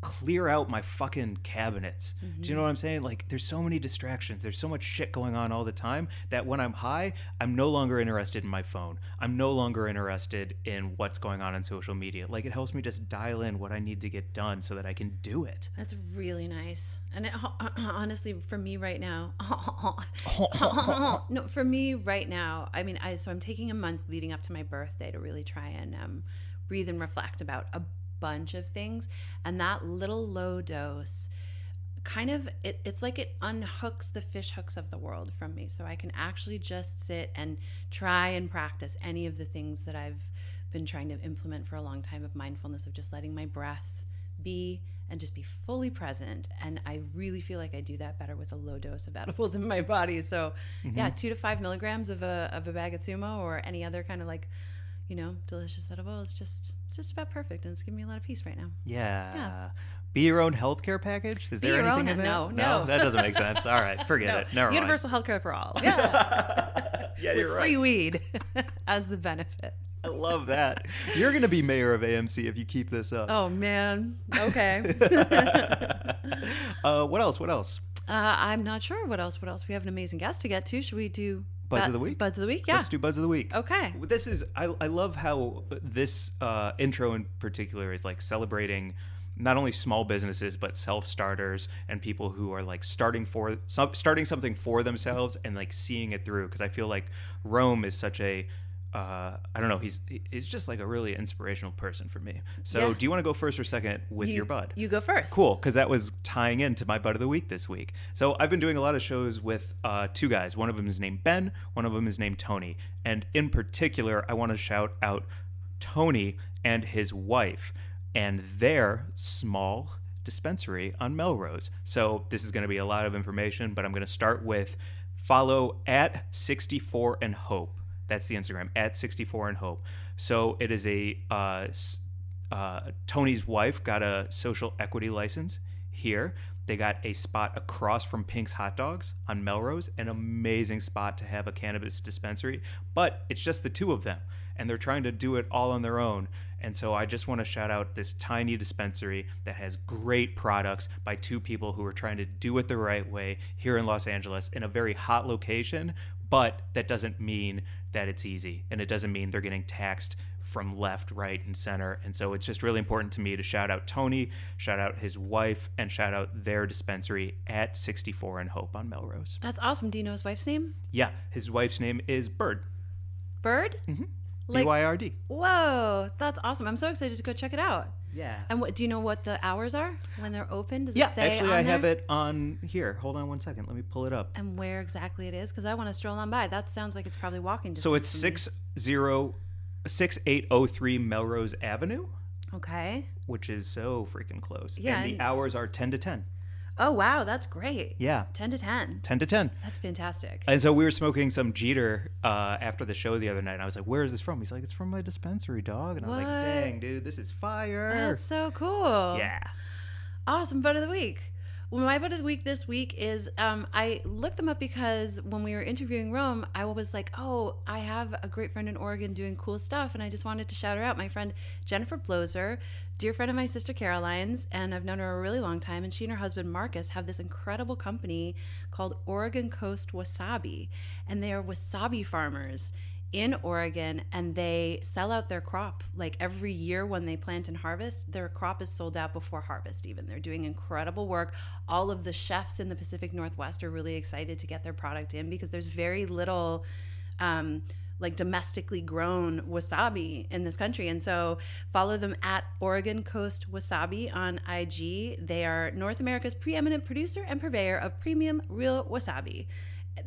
clear out my fucking cabinets. Do you know what I'm saying? Like, there's so many distractions. There's so much shit going on all the time that when I'm high, I'm no longer interested in my phone. I'm no longer interested in what's going on social media. Like, it helps me just dial in what I need to get done so that I can do it. That's really nice. And honestly, for me right now, no, for me right now, I mean, so I'm taking a month leading up to my birthday to really try and breathe and reflect about a bunch of things, and that little low dose kind of it's like it unhooks the fish hooks of the world from me, so I can actually just sit and try and practice any of the things that I've been trying to implement for a long time, of mindfulness, of just letting my breath be and just be fully present. And I really feel like I do that better with a low dose of edibles in my body. So yeah, 2 to 5 milligrams of a bag of TSUMo or any other kind of like, you know, delicious edible. It's just about perfect, and it's giving me a lot of peace right now. Yeah. Be your own healthcare package? Is there anything in there? No. That doesn't make sense. All right, forget it. Never mind. Universal healthcare for all. Yeah. Yeah, you're with right. free weed as the benefit. I love that. You're going to be mayor of AMC if you keep this up. Oh, man. Okay. What else? I'm not sure what else. We have an amazing guest to get to. Should we do Buds of the Week? Buds of the Week, yeah. Let's do Buds of the Week. Okay. This is, I love how this intro in particular is like celebrating not only small businesses, but self-starters and people who are like starting something for themselves and like seeing it through. Because I feel like Rome is such a, I don't know, he's just like a really inspirational person for me. So Yeah. do you want to go first or second with your bud? You go first. Cool, because that was tying into my Bud of the Week this week. So I've been doing a lot of shows with two guys. One of them is named Ben, one of them is named Tony. And in particular, I want to shout out Tony and his wife and their small dispensary on Melrose. So this is going to be a lot of information, but I'm going to start with follow at 64 and Hope. That's the Instagram, at 64 and Hope. So it is Tony's wife got a social equity license here. They got a spot across from Pink's Hot Dogs on Melrose, an amazing spot to have a cannabis dispensary, but it's just the two of them, and they're trying to do it all on their own. And so I just want to shout out this tiny dispensary that has great products by two people who are trying to do it the right way here in Los Angeles in a very hot location, but that doesn't mean that it's easy, and it doesn't mean they're getting taxed from left, right, and center. And so it's just really important to me to shout out Tony, shout out his wife, and shout out their dispensary at 64 and Hope on Melrose. That's awesome. Do you know his wife's name? Yeah, his wife's name is Bird. Bird? Mm-hmm. Like, BYRD. Whoa, that's awesome. I'm so excited to go check it out. Yeah. And do you know what the hours are when they're open? Does Yeah, it say actually on I have there? it on here. Hold on one second. Let me pull it up. And where exactly it is? Because I want to stroll on by. That sounds like it's probably walking distance. So it's 6803 Melrose Avenue, Okay. which is so freaking close. Yeah, And the and- hours are 10 to 10. Oh, wow. That's great. Yeah. 10 to 10. 10 to 10. That's fantastic. And so we were smoking some Jeter after the show the other night. And I was like, where is this from? He's like, it's from my dispensary, dog. And I was like, What? dang, dude, this is fire. That's so cool. Yeah. Awesome. Bud of the Week. Well, my Bud of the Week this week is I looked them up because when we were interviewing Rome, I was like, oh, I have a great friend in Oregon doing cool stuff. And I just wanted to shout her out. My friend Jennifer Bloser, dear friend of my sister Caroline's, and I've known her a really long time. And she and her husband Marcus have this incredible company called Oregon Coast Wasabi. And they are wasabi farmers in Oregon, and they sell out their crop like every year when they plant and harvest. Their crop is sold out before harvest even. They're doing incredible work. All of the chefs in the Pacific Northwest are really excited to get their product in because there's very little like domestically grown wasabi in this country. And so follow them at Oregon Coast Wasabi on IG. They are North America's preeminent producer and purveyor of premium real wasabi.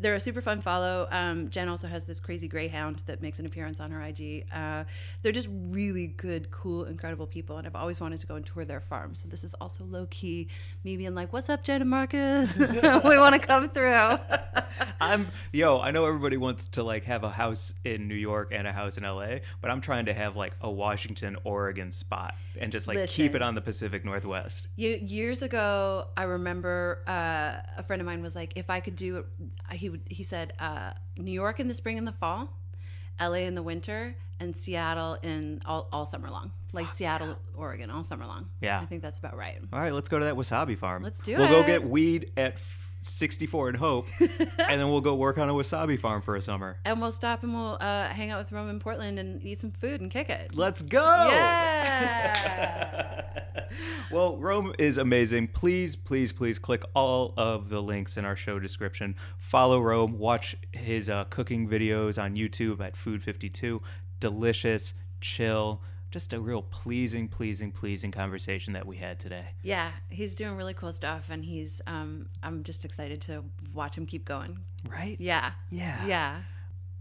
They're a super fun follow. Jen also has this crazy greyhound that makes an appearance on her IG. They're just really good, cool, incredible people, and I've always wanted to go and tour their farm. So this is also low key, me being like, "What's up, Jen and Marcus? We want to come through." I know everybody wants to like have a house in New York and a house in LA, but I'm trying to have like a Washington, Oregon spot and just like keep Listen. it on the Pacific Northwest. Years ago, I remember a friend of mine was like, if I could do it, he said New York in the spring and the fall, LA in the winter, and Seattle in all summer long. Like Seattle, Oregon, all summer long. Yeah. I think that's about right. All right, let's go to that wasabi farm. Let's do We'll go it. get weed at 64 and Hope, and then we'll go work on a wasabi farm for a summer. And we'll stop and we'll hang out with Rome in Portland and eat some food and kick it. Let's go! Yeah! Well, Rome is amazing. Please, please, please click all of the links in our show description. Follow Rome. Watch his cooking videos on YouTube at Food52. Delicious, chill, just a real pleasing conversation that we had today. Yeah, he's doing really cool stuff, and he's I'm just excited to watch him keep going. Right? Yeah. Yeah. Yeah.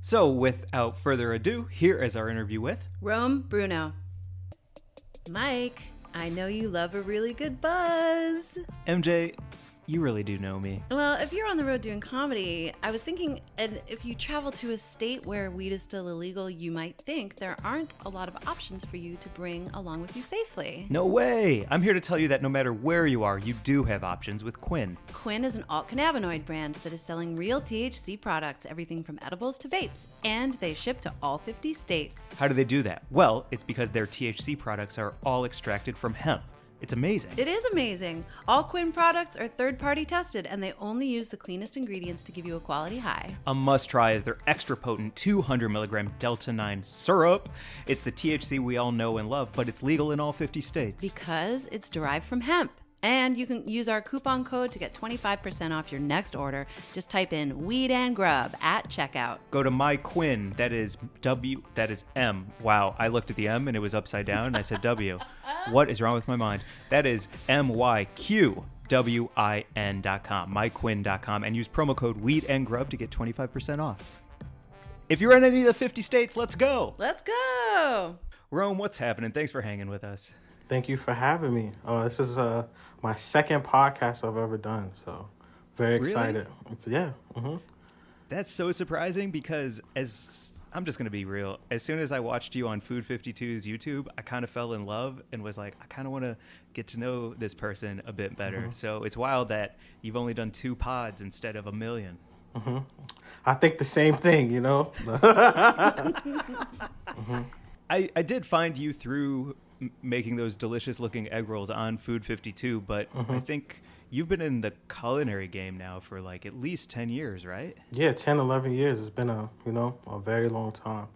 So without further ado, here is our interview with Rome Bruno. Mike, I know you love a really good buzz. MJ. You really do know me. Well, if you're on the road doing comedy, I was thinking, and if you travel to a state where weed is still illegal, you might think there aren't a lot of options for you to bring along with you safely. No way! I'm here to tell you that no matter where you are, you do have options with Quinn. Quinn is an alt cannabinoid brand that is selling real THC products, everything from edibles to vapes, and they ship to all 50 states. How do they do that? Well, it's because their THC products are all extracted from hemp. It's amazing. It is amazing. All Quinn products are third-party tested, and they only use the cleanest ingredients to give you a quality high. A must-try is their extra potent 200 milligram Delta 9 syrup. It's the THC we all know and love, but it's legal in all 50 states. Because it's derived from hemp. And you can use our coupon code to get 25% off your next order. Just type in Weed and Grub at checkout. Go to my Quinn, that is M. Wow, I looked at the M and it was upside down and I said W. What is wrong with my mind? That is MYQWIN.com, myquinn.com, and use promo code Weed and Grub to get 25% off. If you're in any of the 50 states, let's go. Let's go. Rome, what's happening? Thanks for hanging with us. Thank you for having me. This is my second podcast I've ever done, so very excited. Really? Yeah. Mm-hmm. That's so surprising because I'm just going to be real. As soon as I watched you on Food52's YouTube, I kind of fell in love and was like, I kind of want to get to know this person a bit better. Mm-hmm. So it's wild that you've only done 2 pods instead of 1 million. Mm-hmm. I think the same thing, you know? Mm-hmm. I did find you through making those delicious looking egg rolls on Food52, but I think you've been in the culinary game now for like at least 10 years, right? Yeah, 10, 11 years. It's been a very long time.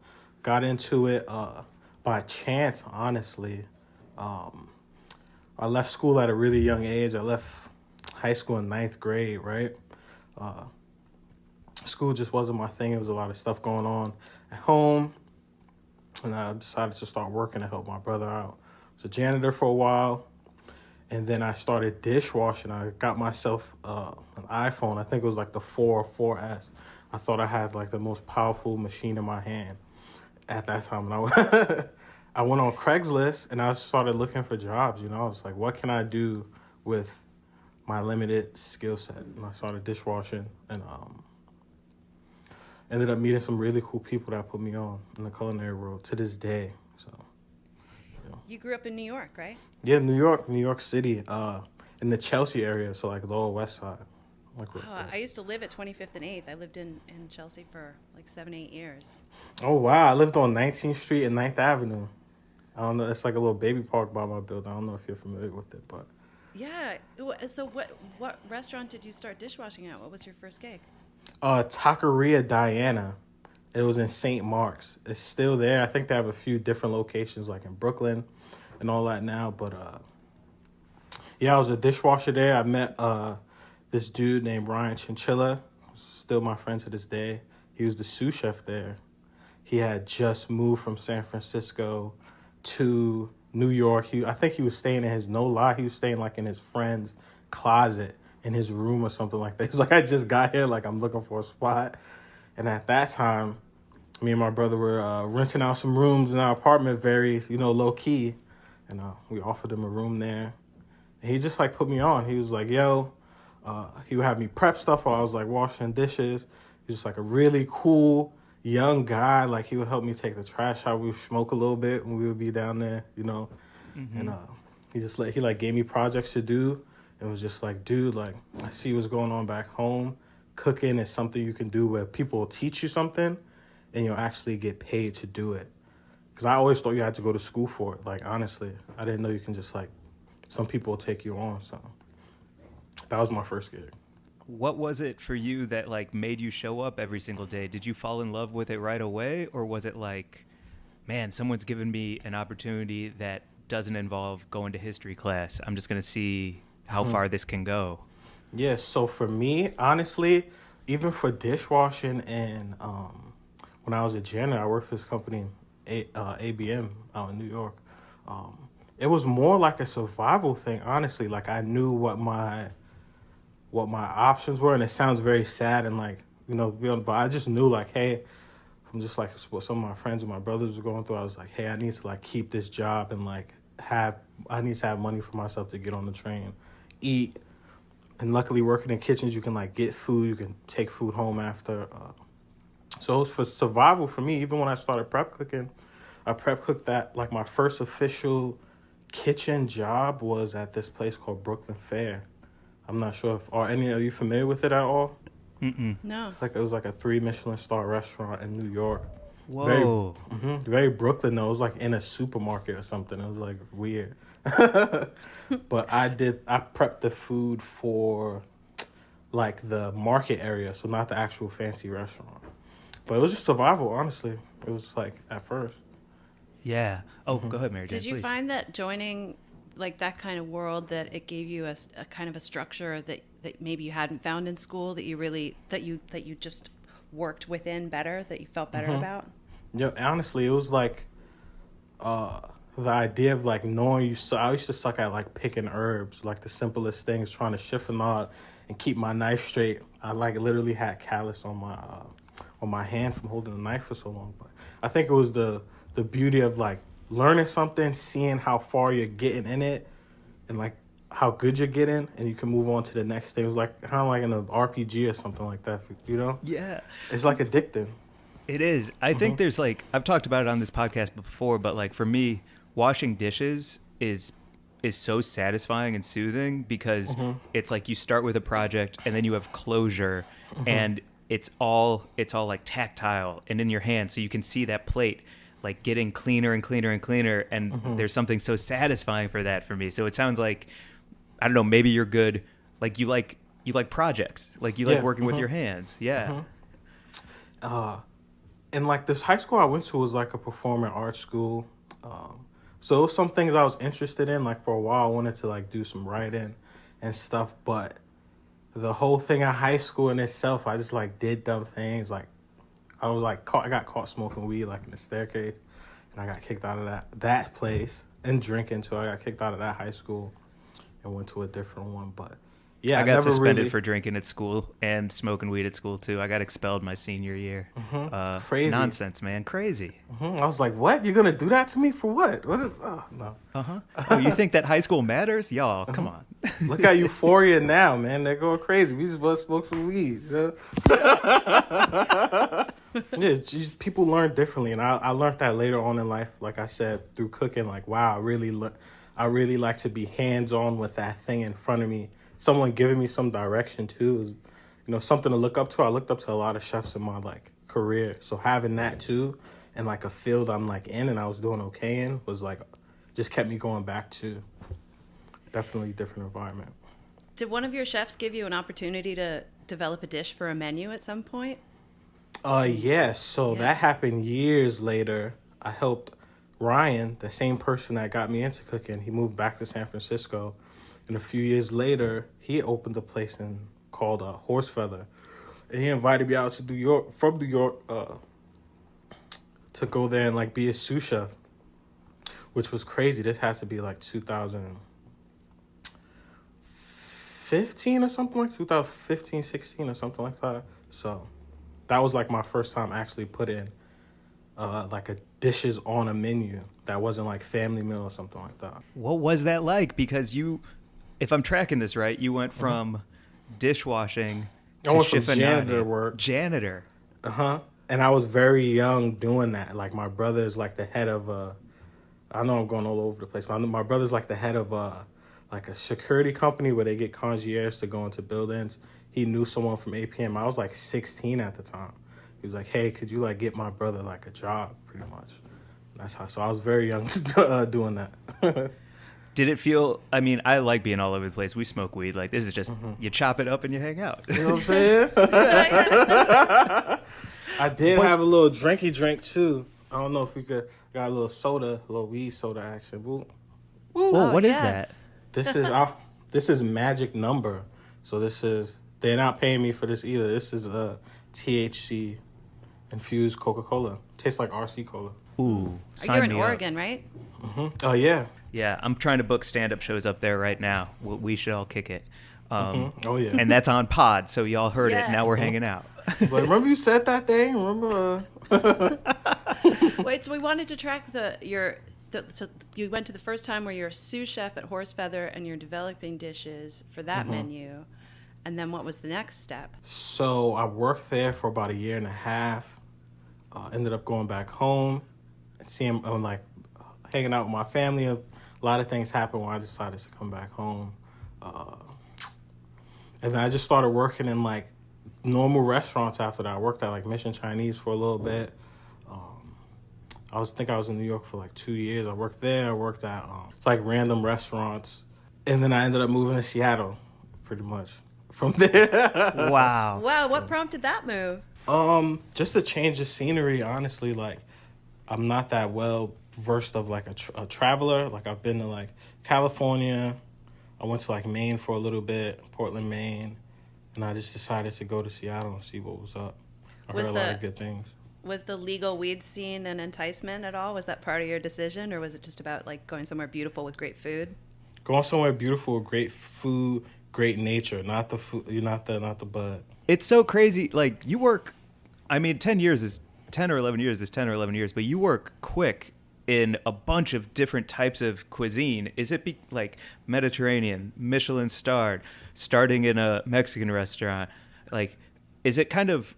Got into it by chance, honestly. I left school at a really young age. I left high school in 9th grade, right? School just wasn't my thing. There was a lot of stuff going on at home. And I decided to start working to help my brother out. I was a janitor for a while. And then I started dishwashing. I got myself an iPhone. I think it was like the 4 or 4S. I thought I had like the most powerful machine in my hand at that time. And I went on Craigslist and I started looking for jobs. You know, I was like, what can I do with my limited skill set? And I started dishwashing and ended up meeting some really cool people that put me on in the culinary world to this day. So, You grew up in New York, right? Yeah, New York City, in the Chelsea area, so like Lower West Side. I used to live at 25th and 8th. I lived in Chelsea for like 7-8 years. Oh, wow. I lived on 19th Street and 9th Avenue. I don't know. It's like a little baby park by my building. I don't know if you're familiar with it, but... Yeah. So what restaurant did you start dishwashing at? What was your first gig? Taqueria Diana. It was in St. Mark's. It's still there. I think they have a few different locations like in Brooklyn and all that now. But yeah, I was a dishwasher there. I met this dude named Ryan Chinchilla. Still my friend to this day. He was the sous chef there. He had just moved from San Francisco to New York. I think he was staying in his, no lie, he was staying like in his friend's closet in his room or something like that. He's like, I just got here, like I'm looking for a spot. And at that time, me and my brother were renting out some rooms in our apartment, very, low key. And we offered him a room there. And he just like put me on. He was like, yo, he would have me prep stuff while I was like washing dishes. He was just like a really cool young guy. Like he would help me take the trash out. We would smoke a little bit when we would be down there, Mm-hmm. And he gave me projects to do. And was just like, dude, like I see what's going on back home. Cooking is something you can do where people will teach you something and you'll actually get paid to do it. Because I always thought you had to go to school for it. Like, honestly, I didn't know you can just, like, some people will take you on. So that was my first gig. What was it for you that like made you show up every single day? Did you fall in love with it right away, or was it like, man, someone's given me an opportunity that doesn't involve going to history class. I'm just going to see how far this can go. Yeah, so for me, honestly, even for dishwashing and when I was a janitor, I worked for this company, ABM, out in New York. It was more like a survival thing, honestly. Like, I knew what my options were, and it sounds very sad and like, but I just knew like, hey, from just like what some of my friends and my brothers were going through, I was like, hey, I need to like keep this job and like I need to have money for myself to get on the train, eat. And luckily working in kitchens, you can like get food, you can take food home after. So it was for survival for me. Even when I started prep cooking, I prep cooked that, like my first official kitchen job was at this place called Brooklyn Fair. I'm not sure are any of you familiar with it at all? Mm-mm. No. It was like a 3 Michelin star restaurant in New York. Whoa. Very Brooklyn though. It was like in a supermarket or something. It was like weird. But I prepped the food for like the market area, so not the actual fancy restaurant. But it was just survival, honestly. It was like at first. Yeah. Oh, go ahead, Mary Jane, Did you please. find that joining like that kind of world that it gave you a kind of a structure that maybe you hadn't found in school, that you really that you just worked within better, that you felt better about? Yeah, honestly, it was like the idea of like knowing I used to suck at like picking herbs, like the simplest things, trying to chiffonade and keep my knife straight. I like literally had callus on my hand from holding the knife for so long. But I think it was the beauty of like learning something, seeing how far you're getting in it, and like how good you're getting, and you can move on to the next thing. It was like kind of like in an RPG or something like that, Yeah. It's like addicting. It is. I think there's like, I've talked about it on this podcast before, but like for me, washing dishes is so satisfying and soothing because it's like you start with a project and then you have closure and it's all like tactile and in your hand, so you can see that plate like getting cleaner and cleaner and cleaner, and there's something so satisfying for that for me. So it sounds like, I don't know, maybe you're good, like you like projects, like you like working with your hands. Yeah. And like this high school I went to was like a performing arts school. So it was some things I was interested in. Like for a while I wanted to like do some writing and stuff, but the whole thing at high school in itself, I just like did dumb things. Like I was like I got caught smoking weed like in the staircase, and I got kicked out of that place, and drinking too. I got kicked out of that high school and went to a different one. But yeah, I got never suspended really for drinking at school and smoking weed at school too. I got expelled my senior year. Crazy. Nonsense, man. Crazy. I was like, what? You're gonna do that to me for what? No. Oh, you think that high school matters? Y'all, come on. Look at Euphoria now, man. They're going crazy. We just want to smoke some weed. Yeah, people learn differently, and I learned that later on in life. Like I said, through cooking. Like, wow, I really like to be hands on with that thing in front of me. Someone giving me some direction too is, something to look up to. I looked up to a lot of chefs in my like career, so having that too, and like a field I'm like in and I was doing okay in was like, just kept me going back to. Definitely different environment. Did one of your chefs give you an opportunity to develop a dish for a menu at some point? Yes. So that happened years later. I helped Ryan, the same person that got me into cooking. He moved back to San Francisco, and a few years later, he opened a place called Horse Feather, and he invited me out to New York to go there and like be a sous chef, which was crazy. This had to be like 2015 or something, like 2015, 16 or something like that. So that was like my first time actually putting like a dishes on a menu that wasn't like family meal or something like that. What was that like? Because you, if I'm tracking this right, you went from dishwashing to janitor work. Janitor. And I was very young doing that. Like my brother is like the head of I know I'm going all over the place, but my brother's like the head of like a security company where they get concierge to go into buildings. He knew someone from APM. I was like 16 at the time. He was like, hey, could you like get my brother like a job, pretty much. That's how. So I was very young doing that. Did it feel? I mean, I like being all over the place. We smoke weed. Like this is just you chop it up and you hang out. You know what I'm saying? I did have a little drinky drink too. I don't know if we got a little soda, a little weed soda action. Woo. Whoa, what is that? This is magic number. So they're not paying me for this either. This is a THC infused Coca-Cola. Tastes like RC Cola. Ooh, You're in Oregon, right? Oh yeah. Yeah, I'm trying to book stand-up shows up there right now. We should all kick it. Oh yeah. And that's on pod, so y'all heard it. Now we're hanging out. But remember you said that thing? Remember? Wait, so we wanted to track so you went to the first time where you're a sous chef at Horse Feather and you're developing dishes for that menu. And then what was the next step? So I worked there for about a year and a half. Ended up going back home and seeing, like, hanging out with my family. A lot of things happened when I decided to come back home. And then I just started working in, like, normal restaurants after that. I worked at, like, Mission Chinese for a little bit. I was in New York for, like, 2 years. I worked there. I worked at, it's like random restaurants. And then I ended up moving to Seattle, pretty much. From there. Wow. Wow, what prompted that move? Just a change of scenery, honestly. Like, I'm not that well versed of like a traveler. Like, I've been to like California. I went to like Maine for a little bit, Portland, Maine, and I just decided to go to Seattle and see what was up. I heard a lot of good things. Was the legal weed scene an enticement at all? Was that part of your decision, or was it just about like going somewhere beautiful with great food? Going somewhere beautiful with great food, great nature, not the food, not the bud. It's so crazy. Like, you work, I mean, 10 years is 10 or 11 years is 10 or 11 years, but you work quick in a bunch of different types of cuisine. Is it like Mediterranean, Michelin starred, starting in a Mexican restaurant? Like, is it kind of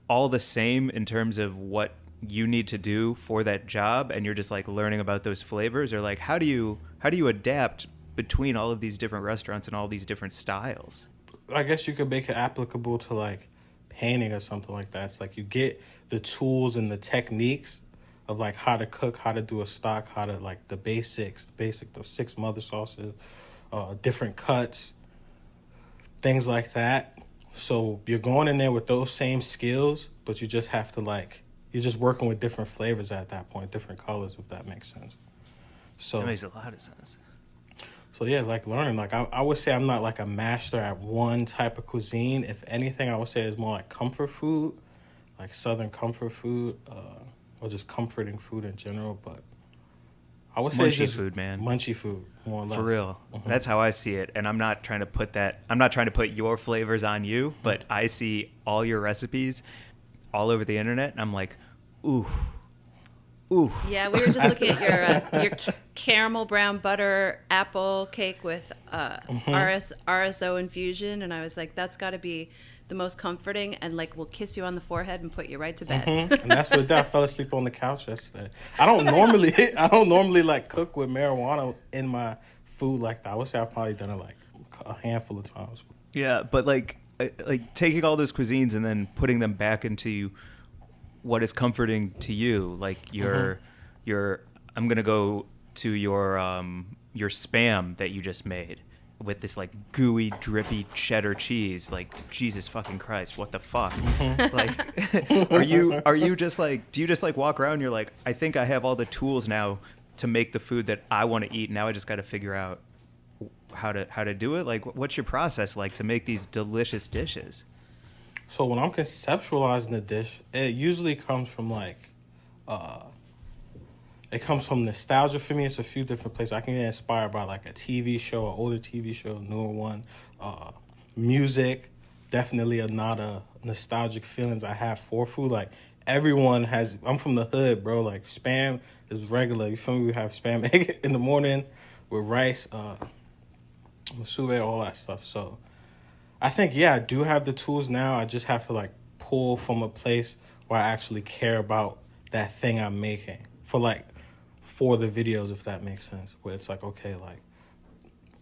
all the same in terms of what you need to do for that job, and you're just like learning about those flavors? Or like, how do you adapt between all of these different restaurants and all these different styles? I guess you could make it applicable to like painting or something like that. It's like you get the tools and the techniques of like how to cook, how to do a stock, how to like the 6 mother sauces, different cuts, things like that. So you're going in there with those same skills, but you just have to like, you're just working with different flavors at that point, different colors, if that makes sense. So that makes a lot of sense. So yeah, like learning, like I would say I'm not like a master at one type of cuisine. If anything, I would say it's more like comfort food, like Southern comfort food, or just comforting food in general. But I would say it's just food, man. Munchy food, more or less. For real. That's how I see it. And I'm not trying to put your flavors on you, but I see all your recipes all over the internet, and I'm like, ooh. Ooh. Yeah, we were just looking at your caramel brown butter apple cake with RSO infusion, and I was like, that's got to be the most comforting, and like will kiss you on the forehead and put you right to bed. And that's what I fell asleep on the couch yesterday. I don't normally like cook with marijuana in my food like that. I would say I've probably done it like a handful of times. Yeah, but like taking all those cuisines and then putting them back into what is comforting to you, like your I'm gonna go to your Spam that you just made with this like gooey, drippy cheddar cheese. Like, Jesus fucking Christ, what the fuck? Like, are you just like, do you just like walk around and you're like, I think I have all the tools now to make the food that I want to eat. Now I just got to figure out how to do it. Like, what's your process like to make these delicious dishes? So when I'm conceptualizing the dish, it usually comes from like, it comes from nostalgia for me. It's a few different places. I can get inspired by like a TV show, an older TV show, a newer one. Music, definitely not a nostalgic feelings I have for food. Like everyone has, I'm from the hood, bro. Like Spam is regular. You feel me? We have Spam egg in the morning with rice, musubi, all that stuff. So I think, yeah, I do have the tools now. I just have to like pull from a place where I actually care about that thing I'm making for the videos, if that makes sense. Where it's like, okay, like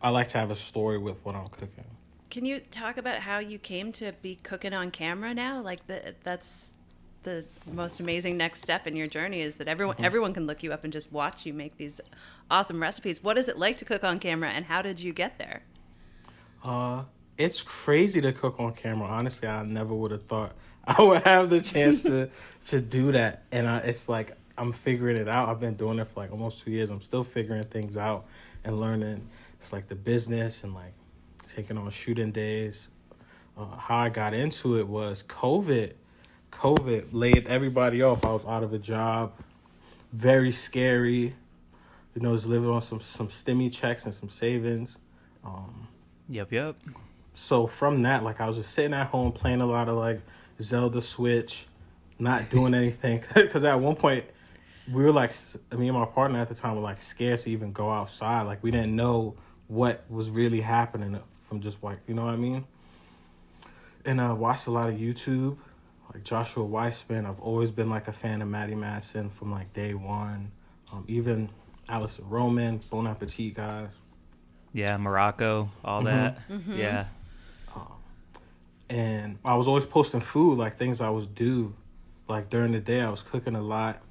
I like to have a story with what I'm cooking. Can you talk about how you came to be cooking on camera now? Like that's the most amazing next step in your journey is that everyone can look you up and just watch you make these awesome recipes. What is it like to cook on camera, and how did you get there? It's crazy to cook on camera. Honestly, I never would have thought I would have the chance to do that. And it's like I'm figuring it out. I've been doing it for like almost 2 years. I'm still figuring things out and learning. It's like the business and like taking on shooting days. How I got into it was COVID. COVID laid everybody off. I was out of a job. Very scary. You know, was living on some stimmy checks and some savings. Yep. So from that, like I was just sitting at home playing a lot of like Zelda Switch, not doing anything. Because at one point, we were like, me and my partner at the time were like scared to even go outside. Like we didn't know what was really happening from just like, you know what I mean? And I watched a lot of YouTube, like Joshua Weissman. I've always been like a fan of Maddie Madsen from like day one. Even Allison Roman, Bon Appetit guys. Yeah, Morocco, all that. Yeah. And I was always posting food, like things I would do. Like during the day, I was cooking a lot,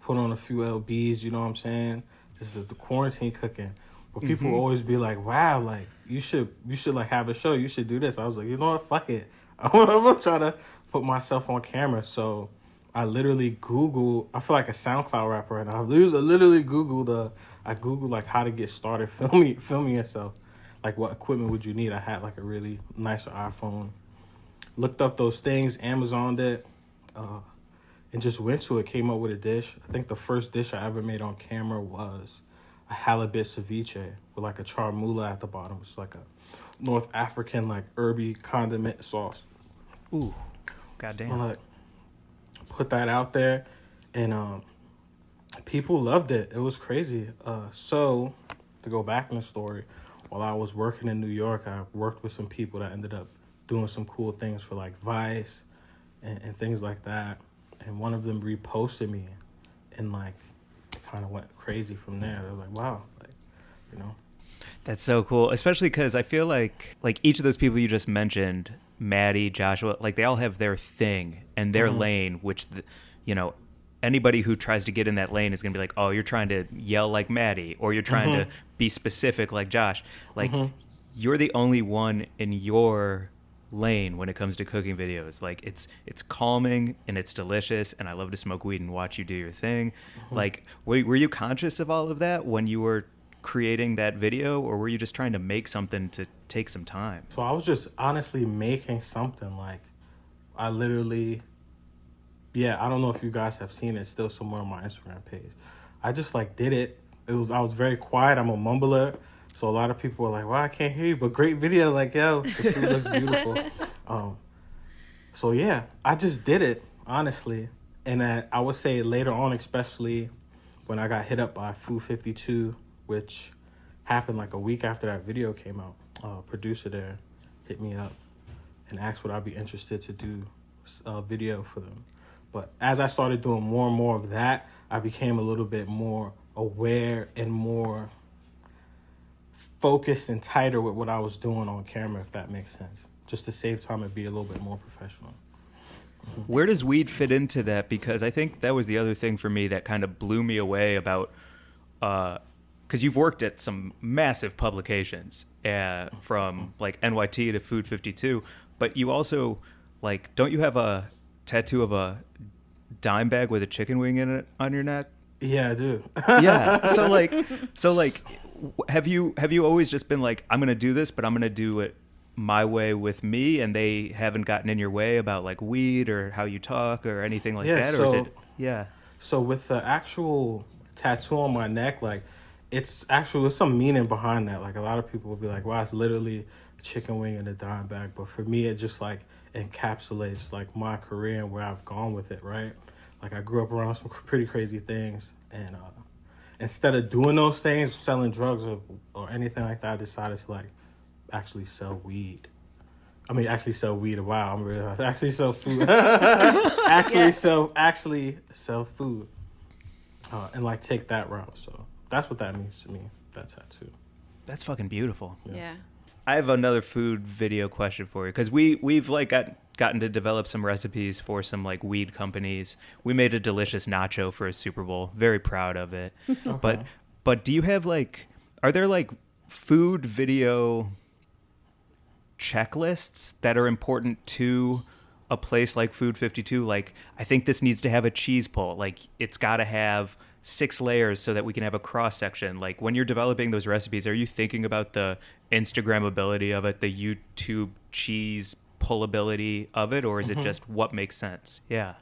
put on a few LBs, you know what I'm saying? Just the quarantine cooking. But people always be like, wow, like you should like have a show. You should do this. I was like, you know what? Fuck it. I'm gonna try to put myself on camera. So I literally Googled, I feel like a SoundCloud rapper right now. I literally Googled, like how to get started filming yourself. Like what equipment would you need? I had like a really nicer iPhone. Looked up those things, Amazoned it, and just went to it, came up with a dish. I think the first dish I ever made on camera was a halibut ceviche with like a charmula at the bottom. It's like a North African like herby condiment sauce. Ooh, goddamn. Like, put that out there, and people loved it. It was crazy. So to go back in the story, while I was working in New York, I worked with some people that ended up doing some cool things for like Vice and things like that. And one of them reposted me, and like kind of went crazy from there. They were like, wow, like, you know. That's so cool, especially because I feel like each of those people you just mentioned, Maddie, Joshua, like they all have their thing and their lane, which, you know, anybody who tries to get in that lane is going to be like, oh, you're trying to yell like Maddie, or you're trying to be specific like Josh. Like, you're the only one in your lane when it comes to cooking videos. Like, it's calming and it's delicious, and I love to smoke weed and watch you do your thing. Like, were you conscious of all of that when you were creating that video, or were you just trying to make something to take some time? So I was just honestly making something. Like, I literally, I don't know if you guys have seen it. It's still somewhere on my Instagram page. I just like did it. I was very quiet. I'm a mumbler. So a lot of people were like, wow, I can't hear you, but great video. Like, yo, the food looks beautiful. So yeah, I just did it, honestly. And I would say later on, especially when I got hit up by Food 52, which happened like a week after that video came out. A producer there hit me up and asked would I be interested to do a video for them. But as I started doing more and more of that, I became a little bit more aware and more focused and tighter with what I was doing on camera, if that makes sense. Just to save time and be a little bit more professional. Where does weed fit into that? Because I think that was the other thing for me that kind of blew me away about, because you've worked at some massive publications, from like NYT to Food 52, but you also, like, don't you have a tattoo of a dime bag with a chicken wing in it on your neck? Yeah, I do. Yeah. So like, have you always just been like, I'm gonna do this, but I'm gonna do it my way with me, and they haven't gotten in your way about like weed or how you talk or anything like that? Or is it? Yeah. So with the actual tattoo on my neck, like, it's some meaning behind that. Like, a lot of people will be like, wow, it's literally a chicken wing in a dime bag. But for me, it just like encapsulates like my career and where I've gone with it, right? Like, I grew up around some pretty crazy things, and instead of doing those things, selling drugs or anything like that, I decided to like actually sell weed. I mean, actually sell weed. Wow, I'm really actually sell food. actually sell food, and like take that route. So that's what that means to me. That tattoo. That's fucking beautiful. Yeah. I have another food video question for you, because we've like got gotten to develop some recipes for some like weed companies. We made a delicious nacho for a Super Bowl. Very proud of it. Okay. But do you have like, are there like food video checklists that are important to a place like Food 52? Like, I think this needs to have a cheese pull. Like, it's got to have 6 layers so that we can have a cross section. Like, when you're developing those recipes, are you thinking about the Instagrammability of it, the YouTube cheese pullability of it, or is it just what makes sense? Yeah.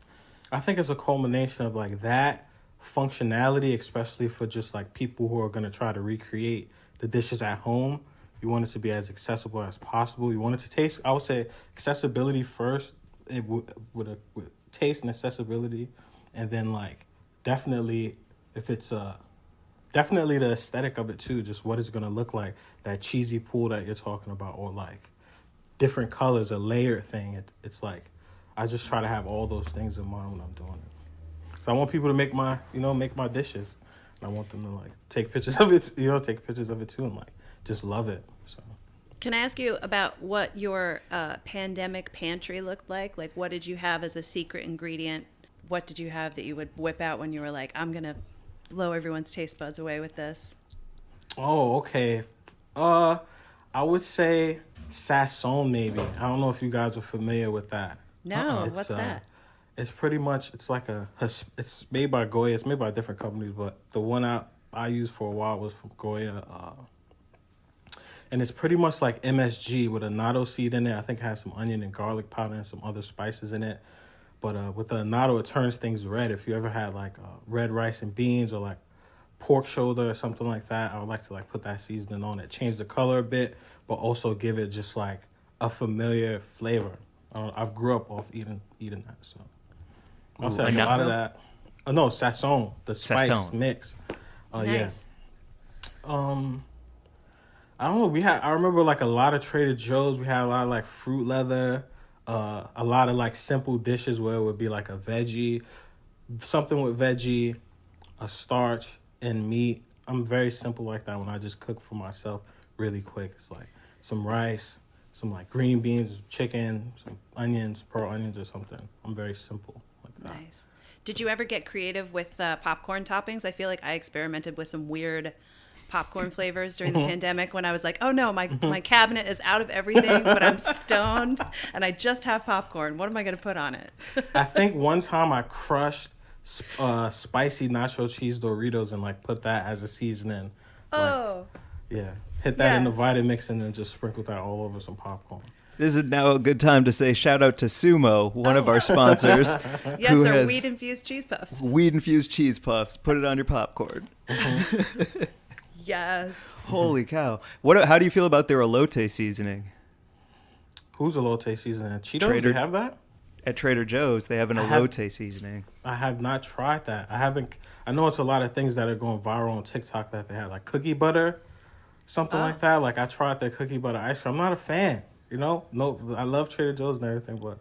I think it's a culmination of like that functionality, especially for just like people who are going to try to recreate the dishes at home. You want it to be as accessible as possible. You want it to taste, I would say, accessibility first, with taste and accessibility, and then like definitely if it's definitely the aesthetic of it too, just what it's going to look like, that cheesy pool that you're talking about, or like different colors, a layered thing. It's like I just try to have all those things in mind when I'm doing it. So I want people to make my dishes, and I want them to like take pictures of it, take pictures of it too, and like just love it. So. Can I ask you about what your pandemic pantry looked like? Like, what did you have as a secret ingredient? What did you have that you would whip out when you were like, I'm going to blow everyone's taste buds away with this? Oh, okay. I would say Sasson, maybe. I don't know if you guys are familiar with that. No, what's that? It's pretty much, it's like it's made by Goya. It's made by different companies, but the one I used for a while was from Goya. And it's pretty much like MSG with a natto seed in it. I think it has some onion and garlic powder and some other spices in it. But with the natto, it turns things red. If you ever had like red rice and beans or like pork shoulder or something like that, I would like to like put that seasoning on it, change the color a bit, but also give it just like a familiar flavor. I've grew up off eating that, so I'll say a lot of that. Oh no, Sasson, the spice mix. Nice. Yeah. I don't know. I remember like a lot of Trader Joe's. We had a lot of like fruit leather, a lot of like simple dishes where it would be like a veggie, something with veggie, a starch, and meat. I'm very simple like that when I just cook for myself really quick. It's like some rice, some like green beans, chicken, some onions, pearl onions or something. I'm very simple like that. Nice. Did you ever get creative with popcorn toppings? I feel like I experimented with some weird popcorn flavors during the pandemic when I was like, oh no, my cabinet is out of everything, but I'm stoned and I just have popcorn. What am I going to put on it? I think one time I crushed spicy nacho cheese Doritos and like put that as a seasoning. Oh. Like, yeah. Hit that in the Vitamix and then just sprinkle that all over some popcorn. This is now a good time to say shout out to TSUMo, one of our sponsors. Yes, they're weed-infused cheese puffs. Weed-infused cheese puffs. Put it on your popcorn. Yes. Holy cow. How do you feel about their elote seasoning? Who's elote seasoning? Cheetos, do you have that? At Trader Joe's, they have an elote seasoning. I have not tried that. I know it's a lot of things that are going viral on TikTok that they have, like cookie butter, something like that. Like I tried their cookie butter ice cream. I'm not a fan, No, I love Trader Joe's and everything, but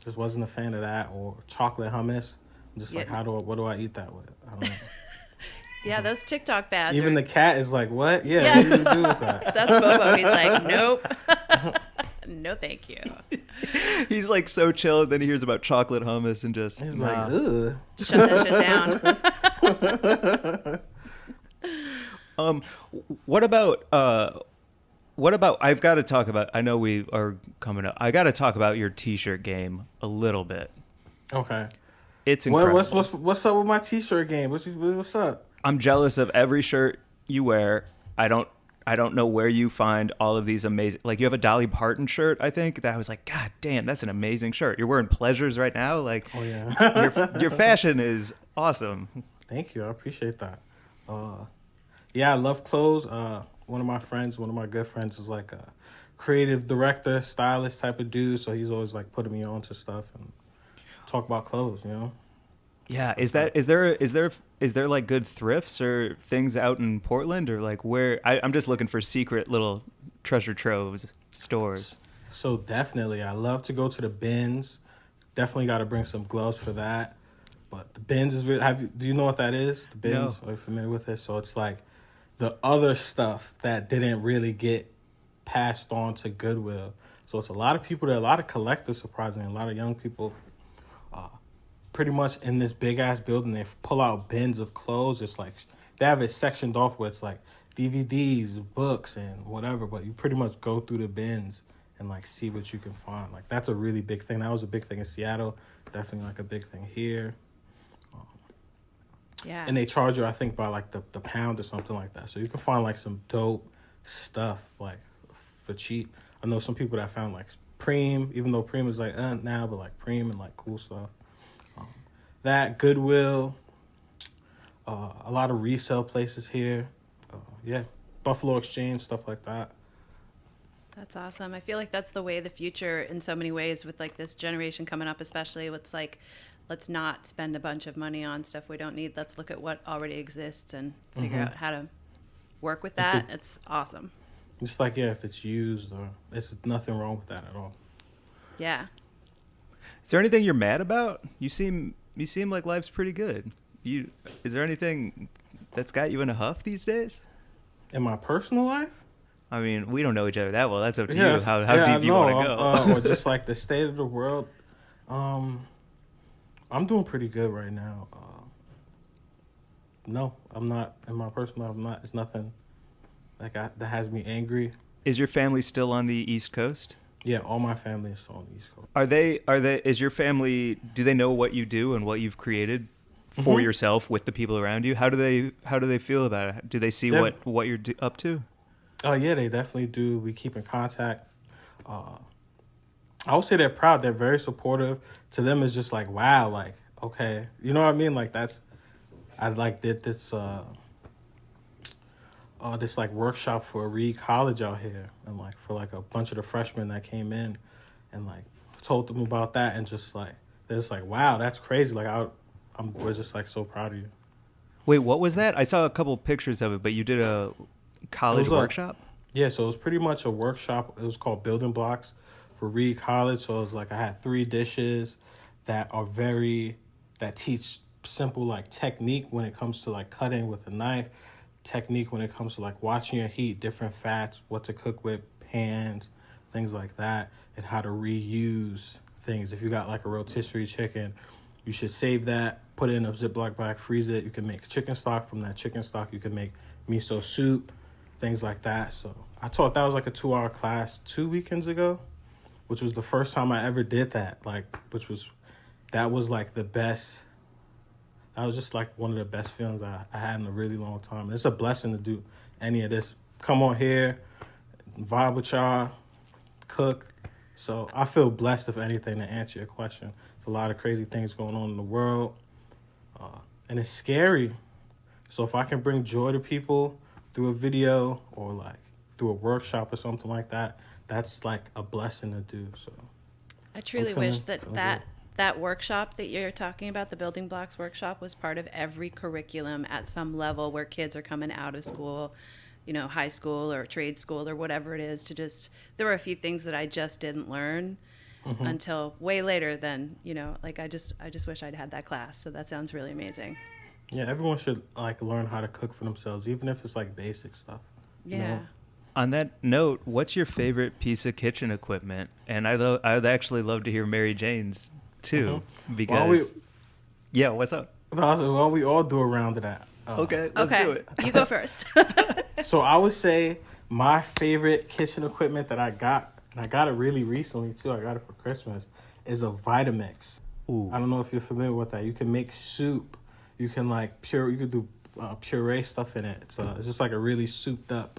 just wasn't a fan of that. Or chocolate hummus. I'm just like, what do I eat that with? I don't know. Yeah, those TikTok fads. Even the cat is like, what? Yeah, what do you do with that? That's Bobo. He's like, nope. No, thank you. He's like so chill, and then he hears about chocolate hummus and just he's like, ugh. Shut that shit down. What about I've got to talk about, I know we are coming up, I got to talk about your t-shirt game a little bit. Okay. It's incredible. What's up with my t-shirt game? What's up? I'm jealous of every shirt you wear. I don't know where you find all of these amazing, like you have a Dolly Parton shirt, I think, that I was like, God damn, that's an amazing shirt. You're wearing Pleasures right now. Like, oh yeah. your fashion is awesome. Thank you. I appreciate that. Yeah, I love clothes. One of my good friends is like a creative director, stylist type of dude. So he's always like putting me on to stuff and talk about clothes, Yeah, is there like good thrifts or things out in Portland, or like where I'm just looking for secret little treasure troves stores. So definitely, I love to go to the bins. Definitely got to bring some gloves for that. But the bins is really, do you know what that is? The bins, No. Are you familiar with it? So it's like the other stuff that didn't really get passed on to Goodwill. So it's a lot of people there, a lot of collectors, surprisingly, a lot of young people. Pretty much in this big ass building, they pull out bins of clothes. It's like they have it sectioned off where it's like DVDs, books, and whatever. But you pretty much go through the bins and like see what you can find. Like that's a really big thing. That was a big thing in Seattle. Definitely like a big thing here. Yeah. And they charge you, I think, by like the pound or something like that. So you can find like some dope stuff like for cheap. I know some people that found like Preem, even though Preem is like now, but like Preem and like cool stuff. That Goodwill, a lot of resale places here. Yeah, Buffalo Exchange, stuff like that. That's awesome. I feel like that's the way of the future in so many ways with like this generation coming up, especially. It's like, let's not spend a bunch of money on stuff we don't need. Let's look at what already exists and figure out how to work with that. It's awesome. Just like, yeah, if it's used, or there's nothing wrong with that at all. Yeah. Is there anything you're mad about? You seem like life's pretty good. Is there anything that's got you in a huff these days? In my personal life? I mean, we don't know each other that well. That's up to you. How deep you want to go? Or just like the state of the world. I'm doing pretty good right now. No, I'm not. In my personal life, I'm not. It's nothing like that has me angry. Is your family still on the East Coast? Yeah, all my family is still on the East Coast. Is your family, do they know what you do and what you've created for yourself with the people around you? How do they feel about it? Do they see what you're up to? Oh, yeah, they definitely do. We keep in contact. I would say they're proud. They're very supportive. To them, it's just like, wow, like, okay. You know what I mean? Like, I like did this like workshop for Reed College out here, and like for like a bunch of the freshmen that came in, and like told them about that, and just like they're just like, wow, that's crazy. Like we're just like so proud of you. Wait, what was that? I saw a couple pictures of it, but you did a college workshop? Yeah, so it was pretty much a workshop. It was called Building Blocks for Reed College. So it was like I had 3 dishes that teach simple like technique when it comes to like cutting with a knife, technique when it comes to like watching your heat, different fats, what to cook with, pans, things like that, and how to reuse things. If you got like a rotisserie chicken, you should save that, put it in a Ziploc bag, freeze it. You can make chicken stock. From that chicken stock, you can make miso soup, things like that. So I taught that was like a 2-hour class 2 weekends ago, which was the first time I ever did that. That was like the best. That was just like one of the best feelings I had in a really long time. And it's a blessing to do any of this. Come on here, vibe with y'all, cook. So I feel blessed, if anything, to answer your question. There's a lot of crazy things going on in the world, and it's scary. So if I can bring joy to people through a video or like through a workshop or something like that, that's like a blessing to do. So I truly wish that workshop that you're talking about, the Building Blocks workshop, was part of every curriculum at some level where kids are coming out of school, high school or trade school or whatever it is, there were a few things that I just didn't learn until way later than, I just wish I'd had that class. So that sounds really amazing. Yeah, everyone should like learn how to cook for themselves, even if it's like basic stuff. Yeah. On that note, what's your favorite piece of kitchen equipment? And I'd actually love to hear Mary Jane's too, because what's up? Well, we all do a round of that. Okay, let's do it. You go first. So I would say my favorite kitchen equipment that I got, and I got it really recently too, I got it for Christmas, is a Vitamix. Ooh. I don't know if you're familiar with that. You can make soup. You can you could do puree stuff in it. It's just like a really souped up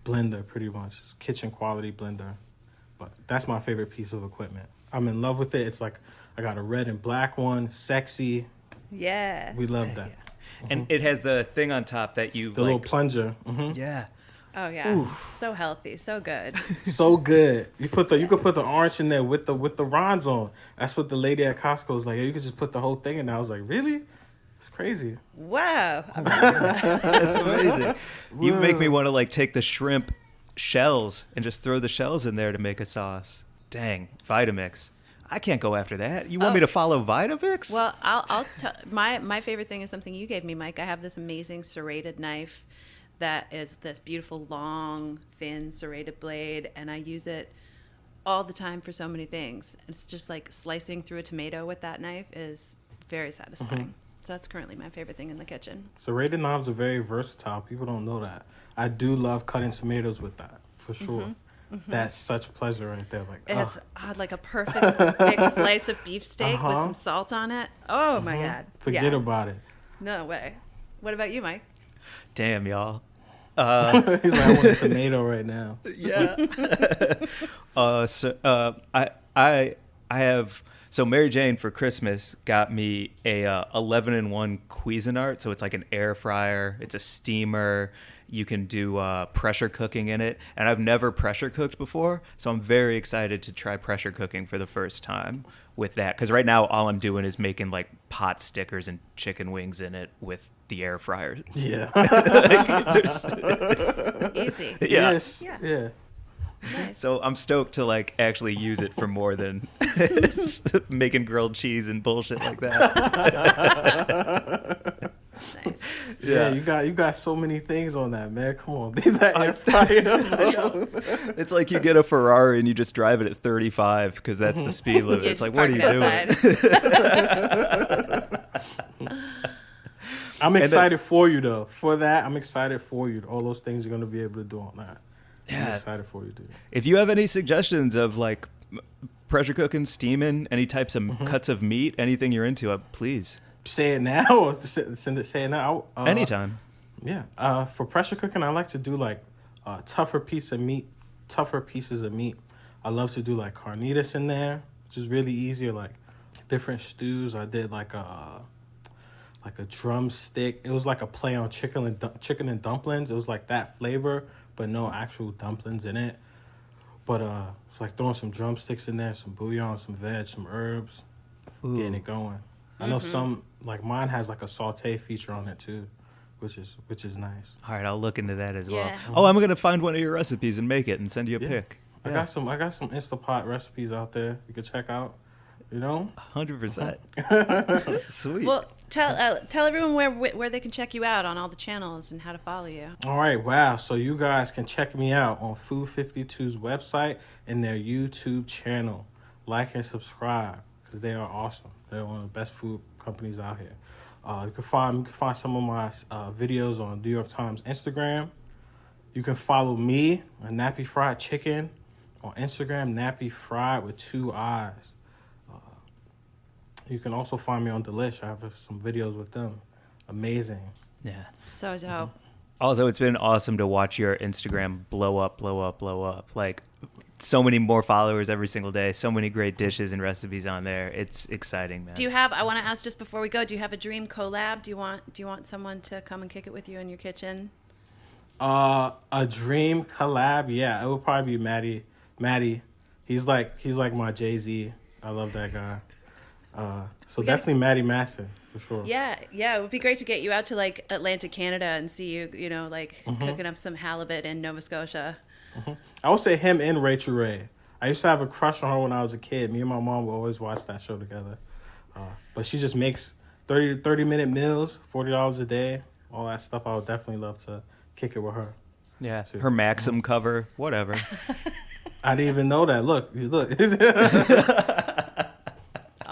blender, pretty much. It's kitchen quality blender. But that's my favorite piece of equipment. I'm in love with it. It's like I got a red and black one, sexy. Yeah. We love that. Yeah. And it has the thing on top that you the little plunger. Yeah. Oh yeah. Ooh. So healthy, so good. So good. You could put the orange in there with the ronds on. That's what the lady at Costco was like. You could just put the whole thing in there. I was like, really? It's crazy. Wow. That's amazing. You make me want to take the shrimp shells and just throw the shells in there to make a sauce. Dang, Vitamix. I can't go after that. You want me to follow Vitamix? Well, I'll tell. My favorite thing is something you gave me, Mike. I have this amazing serrated knife that is this beautiful, long, thin serrated blade, and I use it all the time for so many things. It's just like slicing through a tomato with that knife is very satisfying. So that's currently my favorite thing in the kitchen. Serrated knives are very versatile. People don't know that. I do love cutting tomatoes with that, for sure. That's such pleasure right there. Like, It's like a perfect big slice of beefsteak with some salt on it. Oh my God. Forget about it. No way. What about you, Mike? Damn, y'all. He's like, I want a tomato right now. Yeah. I have. So Mary Jane for Christmas got me a 11-in-1 Cuisinart. So it's like an air fryer. It's a steamer. You can do pressure cooking in it. And I've never pressure cooked before. So I'm very excited to try pressure cooking for the first time with that. Because right now all I'm doing is making like pot stickers and chicken wings in it with the air fryer. Yeah. Easy. Yeah. Yes. Yeah. Nice. So I'm stoked to like actually use it for more than making grilled cheese and bullshit like that. Nice. Yeah, you got so many things on that, man. Come on, leave that air fryer. It's like you get a Ferrari and you just drive it at 35 because that's the speed limit. You It's just like, what are park you it doing? I'm excited for you though. For that, I'm excited for you. All those things you're gonna be able to do on that. I'm Yeah. excited for you, dude. If you have any suggestions of like pressure cooking, steaming, any types of cuts of meat, anything you're into, please. Say it now or say it now. Anytime. Yeah. For pressure cooking, I like to do like tougher pieces of meat. I love to do like carnitas in there, which is really easy. Or like different stews. I did like a drumstick. It was like a play on chicken and dumplings. It was like that flavor, but no actual dumplings in it. But it's like throwing some drumsticks in there, some bouillon, some veg, some herbs, getting it going. I know some, like mine has like a saute feature on it too, which is nice. All right, I'll look into that as well. Yeah. Oh, I'm gonna find one of your recipes and make it and send you a pic. I got some Instapot recipes out there you can check out. You know, 100%. Sweet. Well, tell everyone where they can check you out on all the channels and how to follow you. All right, wow. So you guys can check me out on Food 52's website and their YouTube channel. Like and subscribe because they are awesome. They're one of the best food companies out here. You can find some of my videos on New York Times Instagram. You can follow me, Nappy Fried Chicken, on Instagram, Nappy Fried with 2 eyes. You can also find me on Delish. I have some videos with them. Amazing. Yeah. So dope. Also, it's been awesome to watch your Instagram blow up. Like, so many more followers every single day. So many great dishes and recipes on there. It's exciting, man. I want to ask just before we go, do you have a dream collab? Do you want someone to come and kick it with you in your kitchen? A dream collab? Yeah, it would probably be Maddie. He's like my Jay-Z. I love that guy. So definitely Maddie Masson for sure. Yeah, it would be great to get you out to like Atlantic Canada and see you, cooking up some halibut in Nova Scotia. I would say him and Rachel Ray. I used to have a crush on her when I was a kid. Me and my mom would always watch that show together. But she just makes 30-minute meals, $40 a day, all that stuff. I would definitely love to kick it with her. Yeah, her Maxim cover, whatever. I didn't even know that. Look.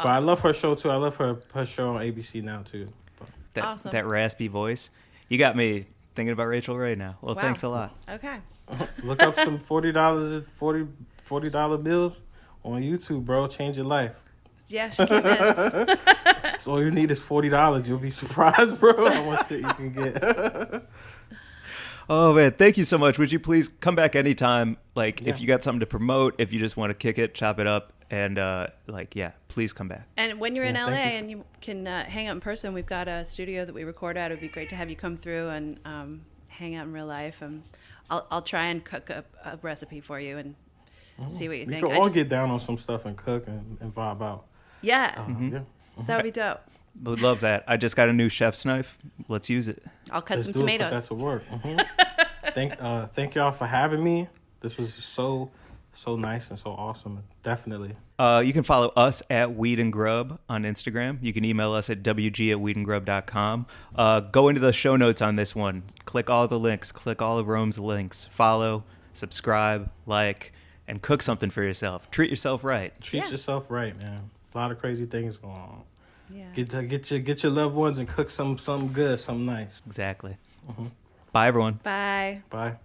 But I love her show too. I love her show on ABC now too. But. Awesome. That raspy voice. You got me thinking about Rachel Ray now. Well, Wow. thanks a lot. Okay. Look up some $40 bills on YouTube, bro. Change your life. Yeah, she can't miss. So all you need is $40. You'll be surprised, bro, how much shit you can get. Oh, man. Thank you so much. Would you please come back anytime? Like, if you got something to promote, if you just want to kick it, chop it up. And, please come back. And when you're in Yeah, LA thank you. and you can hang out in person, we've got a studio that we record at. It would be great to have you come through and hang out in real life. And I'll try and cook a recipe for you and see what you We think. can all get down on some stuff and cook and vibe out. Yeah, Yeah. that would be dope. Would love that. I just got a new chef's knife. Let's use it. I'll cut Let's some do it, put tomatoes. that to work. Thank y'all for having me. This was so nice and so awesome. Definitely. You can follow us at Weed and Grub on Instagram. You can email us at wg@weedandgrub.com. Go into the show notes on this one. Click all the links. Click all of Rome's links. Follow, subscribe, like, and cook something for yourself. Treat yourself right. Treat Yeah. yourself right, man. A lot of crazy things going on. Yeah. Get your loved ones and cook something good, something nice. Exactly. Bye, everyone. Bye. Bye.